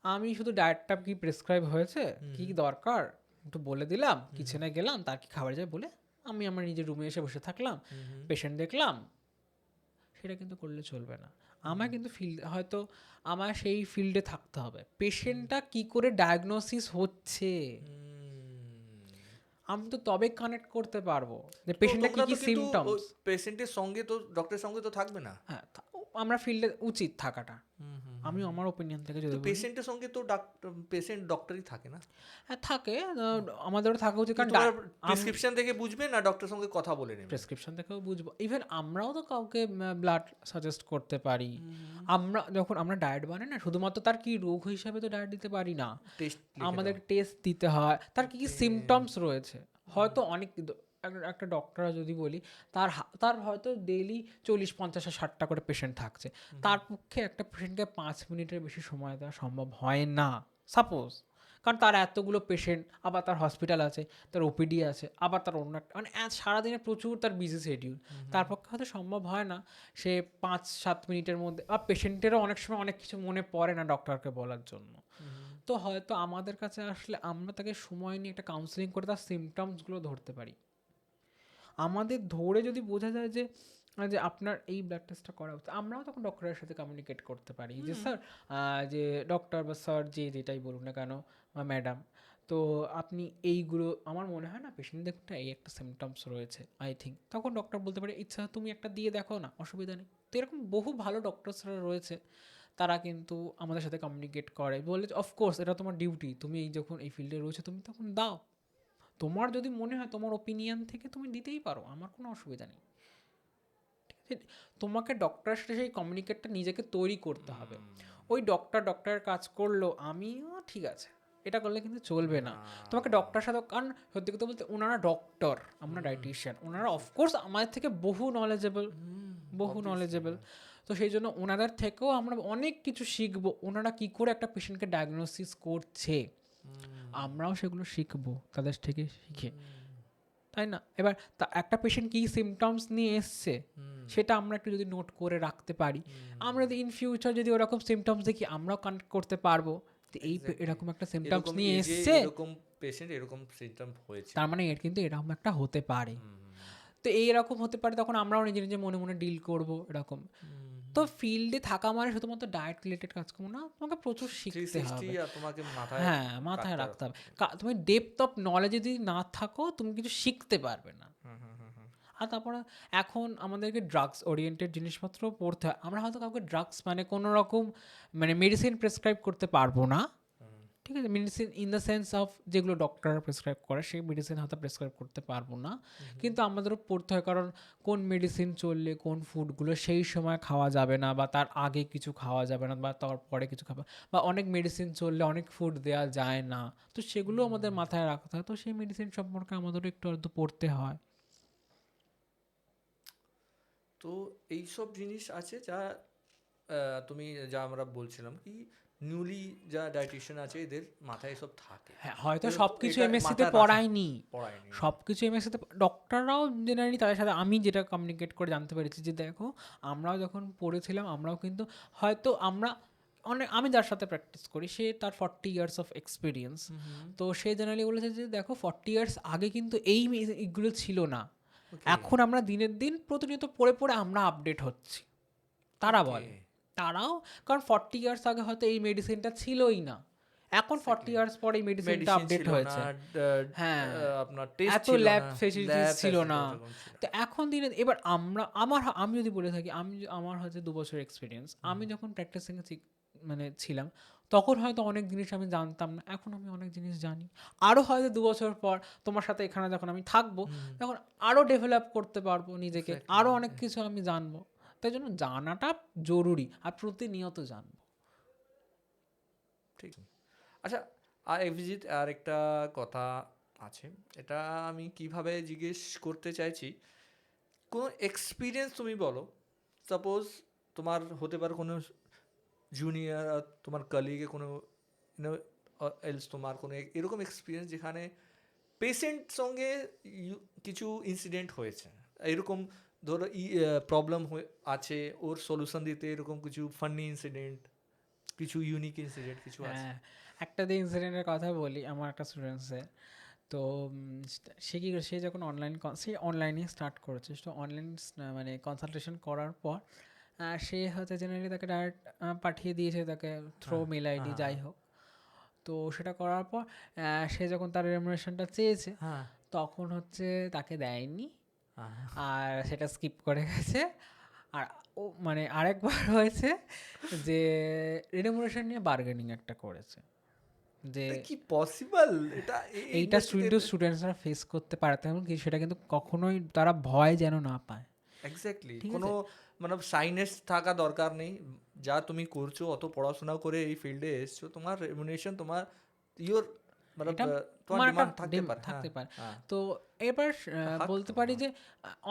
[SPEAKER 1] আমি শুধু ডায়েটটা কি প্রেসক্রাইব হয়েছে, কি কি দরকার একটু বলে দিলাম, কিচেনে গেলাম, তার কি খাবার যায় বলে আমি আমার নিজের রুমে এসে বসে থাকলাম, পেশেন্ট দেখলাম, সেটা কিন্তু করলে চলবে না। আমার কিন্তু হয়তো আমার সেই ফিল্ডে থাকতে হবে, পেশেন্টটা কি করে ডায়াগনোসিস হচ্ছে আমি তো তবে কানেক্ট করতে পারবো যে পেশেন্টটা কি কি সিমটমস।
[SPEAKER 2] পেশেন্টের সঙ্গে তো ডক্টরের সঙ্গে তো থাকবে না।
[SPEAKER 1] হ্যাঁ, আমরা ফিল্ডে উচিত থাকাটা, আমি আমার ওপিনিয়ন থেকে যদি বলি।
[SPEAKER 2] পেশেন্টের সঙ্গে তো পেশেন্ট ডক্টরই থাকে না।
[SPEAKER 1] হ্যাঁ থাকে, আমাদেরও থাকা উচিত, কারণ
[SPEAKER 2] প্রেসক্রিপশন থেকে বুঝবে না ডক্টরের সঙ্গে কথা বলে নেবে।
[SPEAKER 1] প্রেসক্রিপশন থেকেও বুঝবো, ইভেন আমরাও তো কাউকে ব্লাড সাজেস্ট করতে পারি। আমরা যখন আমরা ডায়েট বানাই না, শুধুমাত্র তার কি রোগ হিসাবে তো ডায়েট দিতে পারি না, আমাদের টেস্ট দিতে হয় তার কি কি সিমটমস রয়েছে। হয়তো অনেক একটা ডক্টর যদি বলি, তার হয়তো ডেইলি 40, 50 আর 60টা করে পেশেন্ট থাকছে, তার পক্ষে একটা পেশেন্টকে 5 মিনিটের বেশি সময় দেওয়া সম্ভব হয় না সাপোজ, কারণ তার এতগুলো পেশেন্ট, আবার তার হসপিটাল আছে, তার ওপিডি আছে, আবার তার অন্য একটা, মানে সারাদিনে প্রচুর তার বিজি শিডিউল, তার পক্ষে হয়তো সম্ভব হয় না সে 5-7 মিনিটের মধ্যে, আর পেশেন্টেরও অনেক সময় অনেক কিছু মনে পড়ে না ডক্টরকে বলার জন্য। তো হয়তো আমাদের কাছে আসলে আমরা তাকে সময় নিয়ে একটা কাউন্সেলিং করে তার সিমটমসগুলো ধরতে পারি। আমাদের ধরে যদি বোঝা যায় যে যে আপনার এই ব্লাড টেস্টটা করা উচিত, আমরাও তখন ডক্টরের সাথে কমিউনিকেট করতে পারি যে স্যার, যে ডক্টর বা স্যার যে যেটাই বলুন না কেন বা ম্যাডাম, তো আপনি এইগুলো আমার মনে হয় না পেশেন্ট দেখুন এই একটা সিমটমস রয়েছে আই থিঙ্ক, তখন ডক্টর বলতে পারে ইচ্ছা তুমি একটা দিয়ে দেখো না, অসুবিধা নেই। তো এরকম বহু ভালো ডক্টরসরা রয়েছে, তারা কিন্তু আমাদের সাথে কমিউনিকেট করে, বলে অফকোর্স এটা তোমার ডিউটি, তুমি এই যখন এই ফিল্ডে রয়েছে তুমি তখন দাও, তোমার যদি মনে হয় তোমার ওপিনিয়ন থেকে তুমি দিতেই পারো, আমার কোনো অসুবিধা নেই। ঠিক আছে, তোমাকে ডক্টরের সাথে সেই কমিউনিকেটটা নিজেকে তৈরি করতে হবে। ওই ডক্টরের কাজ করলো, আমিও ঠিক আছে এটা করলে কিন্তু চলবে না, তোমাকে ডক্টরের সাথে, কারণ সত্যি কথা বলতে ওনারা ডক্টর, আমরা ডায়েটিশিয়ান, ওনারা অফকোর্স আমাদের থেকে বহু নলেজেবল, তো সেই জন্য ওনাদের থেকেও আমরা অনেক কিছু শিখবো, ওনারা কি করে একটা পেশেন্টকে ডায়াগনোসিস করছে, আমরাও সেগুলো শিখবো তাদের থেকে শিখে, তাই না? এবার একটা পেশেন্ট কী সিমটমস নিয়ে এসছে সেটা আমরা একটু যদি নোট করে রাখতে পারি, আমরা যদি ইন ফিউচার যদি ওরকম সিমটমস দেখি আমরাও কানেক্ট করতে পারবো যে এই এরকম একটা সিমটমস নিয়ে এসছে,
[SPEAKER 2] এরকম পেশেন্ট এরকম সিমটম হয়েছে,
[SPEAKER 1] তার মানে এর কিন্তু এরকম একটা হতে পারে, তো এইরকম হতে পারে, তখন আমরাও নিজে নিজে মনে মনে ডিল করবো এরকম। তো ফিল্ডে থাকা মানে শুধুমাত্র ডায়েট রিলেটেড কাজ করবো না, তোমাকে প্রচুর শিখতে হবে,
[SPEAKER 2] তোমাকে
[SPEAKER 1] হ্যাঁ মাথায় রাখতে হবে, তুমি ডেপথ অফ নলেজ যদি না থাকো তুমি কিছু শিখতে পারবে না। আর তারপরে এখন আমাদেরকে ড্রাগস ওরিয়েন্টেড জিনিসপত্র পড়তে হয়, আমরা হয়তো কাউকে ড্রাগস মানে কোনো রকম মানে মেডিসিন প্রেসক্রাইব করতে পারবো না, ঠিক আছে, medicine in the sense of যেগুলো ডক্টররা প্রেসক্রাইব করে সেই মেডিসিন হয়তো প্রেসক্রাইব করতে পারবো না, কিন্তু আমাদেরও পড়তে হয়, কারণ কোন মেডিসিন চললে কোন ফুডগুলো সেই সময় খাওয়া যাবে না, বা তার আগে কিছু খাওয়া যাবে না, বা তার পরে কিছু খাওয়া, বা অনেক মেডিসিন চললে অনেক ফুড দেওয়া যায় না, তো সেগুলো আমাদের মাথায় রাখতে হয়, তো সেই মেডিসিন সম্পর্কে আমাদেরও একটু আধটু পড়তে হয়।
[SPEAKER 2] তো এইসব জিনিস আছে যা তুমি যা আমরা বলছিলাম কি নিউলি যা ডায়েটিশিয়ান আছে এদের মাথায় এসব থাকে।
[SPEAKER 1] হ্যাঁ, হয়তো সবকিছু এমএসসিতে পড়ায়নি, সবকিছু এমএসসিতে ডক্টররাও জেনারেলি তাদের সাথে আমি যেটা কমিউনিকেট করে জানতে পেরেছি যে দেখো আমরাও যখন পড়েছিলাম আমরাও কিন্তু হয়তো আমরা আমি যার সাথে প্র্যাকটিস করি সে তার 40 ইয়ার্স অফ এক্সপিরিয়েন্স, তো সে জেনারেলি বলেছে যে দেখো 40 ইয়ার্স আগে কিন্তু এইগুলো ছিল না, এখন আমরা দিনের দিন প্রতিনিয়ত পড়ে পড়ে আমরা আপডেট হচ্ছি, তারা বলে তারাও, কারণ 40 ইয়ার্স আগে হয়তো এই মেডিসিনটা ছিলই না, এখন 40 ইয়ার্স পরে এই মেডিসিনটা আপডেট হয়েছে, হ্যাঁ
[SPEAKER 2] আপনার টেস্ট
[SPEAKER 1] এত ল্যাব ফেসিলিটিস ছিল না, তো এখন দিনে এবার আমি যদি বলে থাকি আমার হয়তো 2 বছর এক্সপিরিয়েন্স, আমি যখন প্র্যাকটিসিং মানে ছিলাম তখন হয়তো অনেক জিনিস আমি জানতাম না, এখন আমি অনেক জিনিস জানি, আরও হয়তো 2 বছর পর তোমার সাথে এখানে যখন আমি থাকবো তখন আরও ডেভেলপ করতে পারবো নিজেকে, আরও অনেক কিছু আমি জানবো, তাই জন্য জানাটা জরুরি আর প্রতিনিয়ত জানবো।
[SPEAKER 2] ঠিক। আচ্ছা, আর অভিজিৎ আর একটা কথা আছে, এটা আমি কিভাবে জিজ্ঞেস করতে চাইছি, কোনো এক্সপিরিয়েন্স তুমি বলো, সাপোজ তোমার হতে পারে কোনো জুনিয়র, তোমার কলিগে কোনো এলস তোমার কোনো এরকম এক্সপিরিয়েন্স যেখানে পেশেন্ট সঙ্গে কিছু ইনসিডেন্ট হয়েছে, এরকম ধরো প্রবলেম আছে, ওর সলিউশন দিতে এরকম কিছু ফানি ইনসিডেন্ট, কিছু ইউনিক ইনসিডেন্ট কিছু আছে?
[SPEAKER 1] হ্যাঁ, একটা যে ইনসিডেন্টের কথা বলি আমার একটা স্টুডেন্টসের। তো সে কী করে, সে যখন সে অনলাইনে স্টার্ট করেছে, তো অনলাইন মানে কনসালটেশন করার পর সে হয়তো জেনারেলি তাকে ডাইরেক্ট পাঠিয়ে দিয়েছে তাকে থ্রো মেল আইডি যাই হোক। তো সেটা করার পর সে যখন তার রেমুনারেশনটা চেয়েছে
[SPEAKER 2] হ্যাঁ,
[SPEAKER 1] তখন হচ্ছে তাকে দেয়নি,
[SPEAKER 2] হ্যাঁ।
[SPEAKER 1] আর সেটা স্কিপ করে গেছে। আর ও মানে আরেকবার হয়েছে যে রেমুনারেশন নিয়ে বার্গেনিং একটা করেছে, যে
[SPEAKER 2] এটা কি পসিবল? এটা
[SPEAKER 1] এইটা স্টুডেন্টসরা ফেস করতে পারে, তেমন কি সেটা কিন্তু কখনোই তারা ভয় যেন না পায়।
[SPEAKER 2] এক্স্যাক্টলি,
[SPEAKER 1] ঠিক
[SPEAKER 2] কোনো মানে সাইনেস থাকা দরকার নেই। যা তুমি করছো, অত পড়াশোনা করে এই ফিল্ডে এসছো, তোমার রেমুনেশন, তোমার ইওর মানে
[SPEAKER 1] এটা
[SPEAKER 2] তোমার
[SPEAKER 1] আমার একটা
[SPEAKER 2] ডিমান্ড থাকতে পারে।
[SPEAKER 1] থাকতে পারে।
[SPEAKER 2] হ্যাঁ,
[SPEAKER 1] তো এবার
[SPEAKER 2] হাক
[SPEAKER 1] বলতে
[SPEAKER 2] তো,
[SPEAKER 1] পারি যে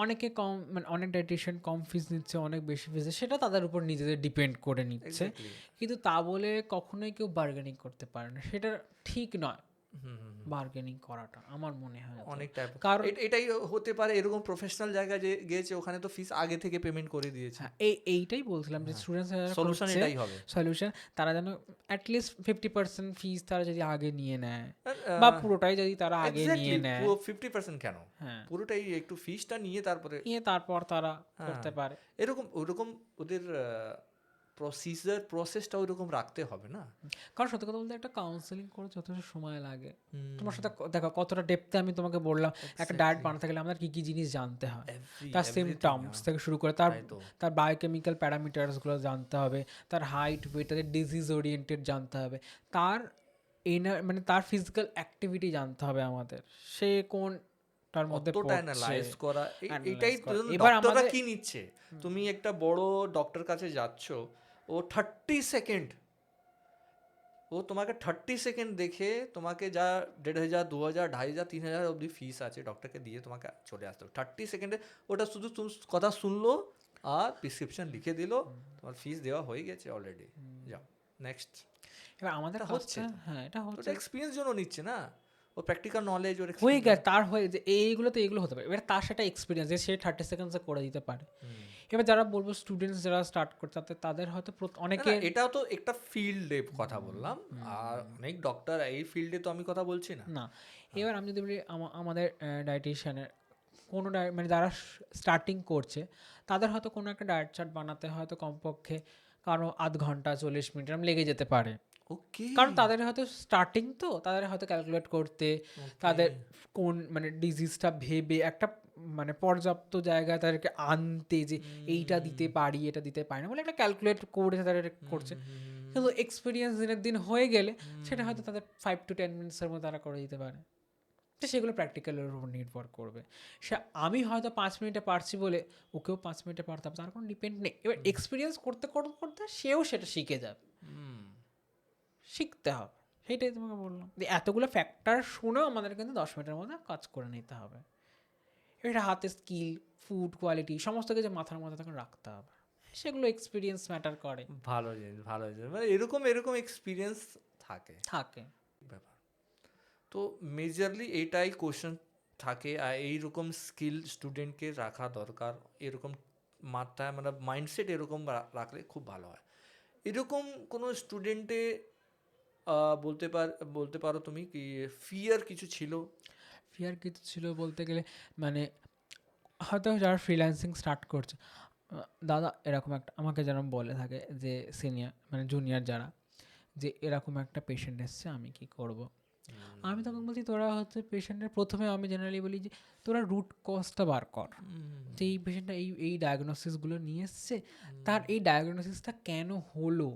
[SPEAKER 1] অনেকে কম মানে অনেক ডাইটিশিয়ান কম ফিস নিচ্ছে, অনেক বেশি ফিস, সেটা তাদের উপর নিজেদের ডিপেন্ড করে নিচ্ছে।
[SPEAKER 2] এক্স্যাক্টলি।
[SPEAKER 1] কিন্তু তা বলে কখনোই কেউ বার্গেনিং করতে পারে না, সেটা ঠিক নয় বার্গেনিং করাটা আমার মনে হয়।
[SPEAKER 2] অনেক টাইপ,
[SPEAKER 1] কারণ
[SPEAKER 2] এটাই হতে পারে এরকম প্রফেশনাল জায়গায় যে গিয়েছে ওখানে তো ফিস আগে থেকে পেমেন্ট করে দিয়েছে।
[SPEAKER 1] হ্যাঁ, এইটাই বলছিলাম যে স্টুডেন্টস
[SPEAKER 2] সলিউশন এটাই হবে।
[SPEAKER 1] সলিউশন তারা যেন অ্যাটলিস্ট 50% ফিস তারা যদি আগে নিয়ে নেয়,
[SPEAKER 2] আহ,
[SPEAKER 1] বা পুরোটাই যদি তারা আগে নিয়ে
[SPEAKER 2] এক্স্যাক্টলি,
[SPEAKER 1] নেয়,
[SPEAKER 2] 50% কেন,
[SPEAKER 1] হ্যাঁ,
[SPEAKER 2] পুরোটাই একটু ফিসটা নিয়ে তারপরে
[SPEAKER 1] নিয়ে তারপর তারা করতে পারে।
[SPEAKER 2] এরকম ওরকম ওদের প্রসেসটা ওইরকম রাখতে হবে না।
[SPEAKER 1] কারণ সত্যি কথা বলতে একটা কাউন্সেলিং করে যথেষ্ট সময় লাগে। তোমার সাথে দেখো কতটা ডেপথে আমি তোমাকে বললাম, একটা ডায়েট বানাতে গেলে আমাদের কী কী জিনিস জানতে হয়, তার সিমটমস থেকে শুরু করে তার বায়োকেমিক্যাল প্যারামিটার্সগুলো জানতে হবে, তার হাইট ওয়েট, তাদের ডিজিজ ওরিয়েন্টেড জানতে হবে, তার মানে তার ফিজিক্যাল অ্যাক্টিভিটি জানতে হবে আমাদের, সে কোনটার মধ্যে
[SPEAKER 2] অতটা
[SPEAKER 1] পড়ছে।
[SPEAKER 2] অ্যানালাইজ করা, এটাই
[SPEAKER 1] analyze করা।
[SPEAKER 2] এবার
[SPEAKER 1] এবার
[SPEAKER 2] ডক্টররা
[SPEAKER 1] আমাদের
[SPEAKER 2] কি নিচ্ছে, তুমি একটা বড় ডক্টর কাছে যাচ্ছ, ও 30 সেকেন্ড, ও তোমাকে 30 সেকেন্ড দেখে তোমাকে যা 1500, 2000, 2500, 3000 অবধি ফিস আছে ডক্টরকে দিয়ে তোমাকে চলে আসতে হবে 30 সেকেন্ডে। ওটা শুধু কথা শুনলো আর প্রেসক্রিপশন লিখে দিল, তোমার ফিস দেওয়া হয়ে গেছে অলরেডি, যাও নেক্সট।
[SPEAKER 1] এবার আমাদের
[SPEAKER 2] হচ্ছে
[SPEAKER 1] কাজটা, হ্যাঁ এটা
[SPEAKER 2] ওটা
[SPEAKER 1] হচ্ছে
[SPEAKER 2] এক্সপিরিয়েন্স জন্য নিচ্ছে না, ও প্র্যাকটিক্যাল নলেজ ওর
[SPEAKER 1] হয়ে
[SPEAKER 2] experience।
[SPEAKER 1] গেছে তার, হয়ে যে এইগুলো তো এইগুলো হতে পারে, এবার তার সেটা এক্সপিরিয়েন্স যে সে 30 সেকেন্ডসে করে দিতে পারে। এবার যারা বলবো স্টুডেন্টস যারা স্টার্ট করছে তাদের হয়তো অনেকে,
[SPEAKER 2] এটাও তো একটা ফিল্ডে কথা বললাম, আর অনেক ডক্টর এই ফিল্ডে তো আমি কথা বলছি না।
[SPEAKER 1] না। এবার আমি যদি বলি আমাদের ডায়েটিশিয়ানের কোনো মানে যারা স্টার্টিং করছে তাদের হয়তো কোনো একটা ডায়েট চার্ট বানাতে হয়তো কমপক্ষে কারো আধ ঘন্টা 40 মিনিট এরকম লেগে যেতে পারে।
[SPEAKER 2] ওকে,
[SPEAKER 1] কারণ তাদের হয়তো স্টার্টিং, তো তাদের হয়তো ক্যালকুলেট করতে, তাদের কোন মানে ডিজিজটা ভেবে একটা মানে পর্যাপ্ত জায়গায় তাদেরকে আনতে, যে এইটা দিতে পারি এটা দিতে পারি না বলে একটা ক্যালকুলেট করে তাদের করছে। কিন্তু এক্সপিরিয়েন্স দিনের দিন হয়ে গেলে সেটা হয়তো তাদের 5 to 10 মিনিটসের মধ্যে তারা করে দিতে পারে। তো সেগুলো প্র্যাকটিক্যালের উপর নির্ভর করবে। সে আমি হয়তো 5 মিনিটে পারছি বলে ওকেও 5 মিনিটে পারতে হবে তার কোনো ডিপেন্ড নেই। এবার এক্সপিরিয়েন্স করতে করতে করতে সেও সেটা শিখে যাবে, শিখতে হবে। সেইটাই তোমাকে বললাম যে এতগুলো ফ্যাক্টর শুনেও আমাদের কিন্তু 10 মিনিটের মধ্যে কাজ করে নিতে হবে। এটা হাতে স্কিল, ফুড কোয়ালিটি সমস্ত কিছু মাথার মধ্যে তখন রাখতে হবে, সেগুলো এক্সপিরিয়েন্স ম্যাটার করে।
[SPEAKER 2] ভালো জিনিস, ভালো জিনিস, মানে এরকম এরকম এক্সপিরিয়েন্স থাকে ব্যাপার। তো মেজরলি এইটাই কোশ্চেন থাকে, আর এইরকম স্কিল স্টুডেন্টকে রাখা দরকার, এরকম মাথায় মানে মাইন্ডসেট এরকম রাখলে খুব ভালো হয়। এরকম কোনো স্টুডেন্টে বলতে পারো তুমি কি ফিয়ার কিছু ছিল?
[SPEAKER 1] ফিয়ার কিছু ছিল বলতে গেলে মানে হয়তো যারা ফ্রিল্যান্সিং স্টার্ট করছে, দাদা এরকম একটা আমাকে যেরকম বলে থাকে যে সিনিয়র মানে জুনিয়র যারা, যে এরকম একটা পেশেন্ট এসছে আমি কি করব। আমি তখন বলছি তোরা হচ্ছে পেশেন্টের প্রথমে আমি জেনারেলি বলি যে তোরা রুট কজটা বার কর, যে এই পেশেন্টটা এই ডায়াগনোসিসগুলো নিয়ে এসছে, তার এই ডায়াগনোসিসটা কেন হলো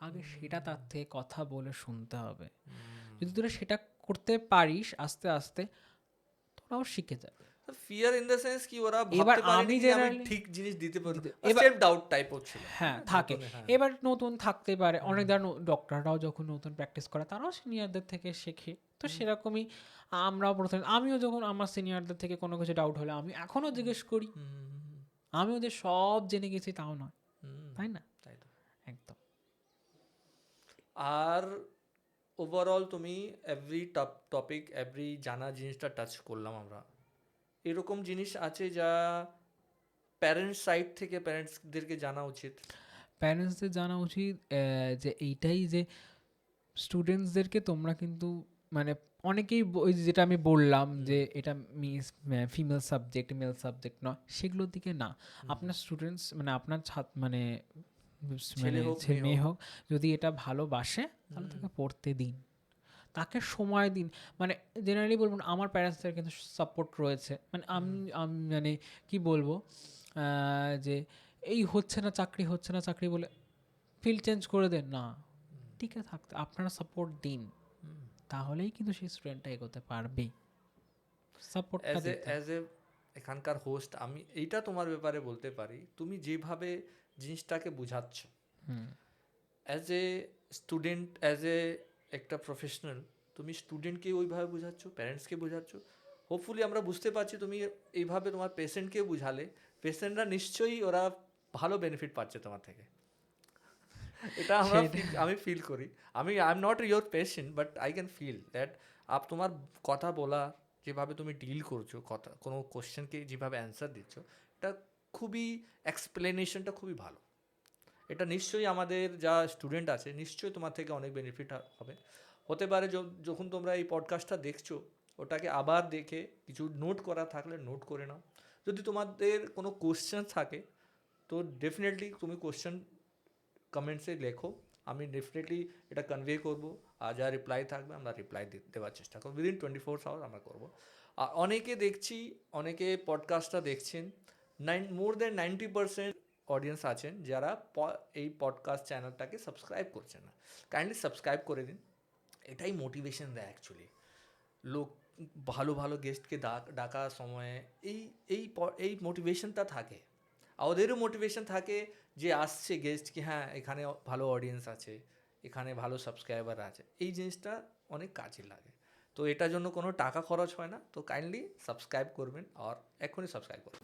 [SPEAKER 1] আগে সেটা তার থেকে কথা বলে শুনতে হবে। যদি তোরা সেটা করতে পারিস আস্তে আস্তে তোরাও শিখে যাবে।
[SPEAKER 2] ফিয়ার ইন দ্য সেন্স কি ওরা
[SPEAKER 1] এবার
[SPEAKER 2] ভাবতে পারে
[SPEAKER 1] আমি
[SPEAKER 2] যে আমি
[SPEAKER 1] generally
[SPEAKER 2] ঠিক জিনিস দিতে পারবো,
[SPEAKER 1] এবার
[SPEAKER 2] সেলফ ডাউট টাইপ হচ্ছিল।
[SPEAKER 1] হ্যাঁ থাকে। এবার নতুন থাকতে পারে, অনেক যারা ডক্টররাও যখন নতুন প্র্যাকটিস করে তারাও সিনিয়রদের থেকে শেখে, তো সেরকমই আমরাও প্রথমে, আমিও যখন আমার সিনিয়রদের থেকে কোনো কিছু ডাউট হলে আমি এখনও জিজ্ঞেস করি, আমি ওদের সব জেনে গেছি তাও নয়। তাই না?
[SPEAKER 2] তাই তো।
[SPEAKER 1] একদম।
[SPEAKER 2] আর ওভারঅল তুমি এভরি টপিক এভরি জানা জিনিসটা টাচ করলাম আমরা। এরকম জিনিস আছে যা প্যারেন্টস সাইড থেকে প্যারেন্টসদেরকে জানা উচিত।
[SPEAKER 1] প্যারেন্টসদের জানা উচিত যে এইটাই যে স্টুডেন্টসদেরকে তোমরা কিন্তু মানে অনেকেই ওই যেটা আমি বললাম যে এটা ফিমেল সাবজেক্ট মেল সাবজেক্ট নয়, সেগুলোর দিকে না। আপনার স্টুডেন্টস মানে আপনার মানে
[SPEAKER 2] ছেলে হোক মেয়ে
[SPEAKER 1] মেয়ে
[SPEAKER 2] হোক,
[SPEAKER 1] হোক, যদি এটা ভালোবাসে তাহলে তাকে পড়তে দিন, তাকে সময় দিন। মানে জেনারেলি বলবো না, আমার প্যারেন্টসদের কিন্তু সাপোর্ট রয়েছে। মানে আমি মানে কি বলবো, যে এই হচ্ছে না চাকরি বলে ফিল্ড চেঞ্জ করে দেন না, টিকে থাকতে আপনারা সাপোর্ট দিন, তাহলেই কিন্তু সেই স্টুডেন্টটা এগোতে পারবে। সাপোর্টটা দিতে
[SPEAKER 2] অ্যাজ এ এখানকার হোস্ট আমি এইটা তোমার ব্যাপারে বলতে পারি, তুমি যেভাবে জিনিসটাকে বোঝাচ্ছ as a student, as a একটা প্রফেশনাল, তুমি স্টুডেন্টকে ওইভাবে বোঝাচ্ছ, প্যারেন্টসকে বোঝাচ্ছ। হোপফুলি আমরা বুঝতে পারছি তুমি এইভাবে তোমার পেশেন্টকেও বুঝালে পেশেন্টরা নিশ্চয়ই ওরা ভালো বেনিফিট পাচ্ছে তোমার থেকে। এটা আমি ফিল করি। I am not your patient but I can feel that তোমার কথা বলা, যেভাবে তুমি ডিল করছো, কথা কোনো কোশ্চেনকে যেভাবে অ্যান্সার দিচ্ছ, এটা খুবই এক্সপ্লেনেশনটা খুবই ভালো। এটা নিশ্চয়ই আমাদের যা স্টুডেন্ট আছে নিশ্চয়ই তোমার থেকে অনেক বেনিফিট হবে। হতে পারে যখন তোমরা এই পডকাস্টটা দেখছো ওটাকে আবার দেখে কিছু নোট করা থাকলে নোট করে নাও। যদি তোমাদের কোনো কোশ্চেন থাকে তো ডেফিনেটলি তুমি কোশ্চেন কমেন্টসে লেখো, আমি ডেফিনেটলি এটা কনভে করবো। আর যা রিপ্লাই থাকবে আমরা রিপ্লাই দেওয়ার চেষ্টা করবো, উইদিন 24 আওয়ার আমরা করবো। আর অনেকে দেখছি, অনেকে পডকাস্টটা দেখছেন, মোর দ্যান 90% অডিয়েন্স আছেন যারা এই পডকাস্ট চ্যানেলটাকে সাবস্ক্রাইব করছেন না। কাইন্ডলি সাবস্ক্রাইব করে দিন, এটাই মোটিভেশন দেয় অ্যাকচুয়ালি। লোক ভালো ভালো গেস্টকে ডাকার সময়ে এই মোটিভেশনটা থাকে। আর ওদেরও মোটিভেশন থাকে যে আসছে গেস্ট, কি হ্যাঁ এখানে ভালো অডিয়েন্স আছে, এখানে ভালো সাবস্ক্রাইবার আছে, এই জিনিসটা অনেক কাজে লাগে। তো এটার জন্য কোনো টাকা খরচ হয় না, তো কাইন্ডলি সাবস্ক্রাইব করবেন আর এখনই সাবস্ক্রাইব করবেন।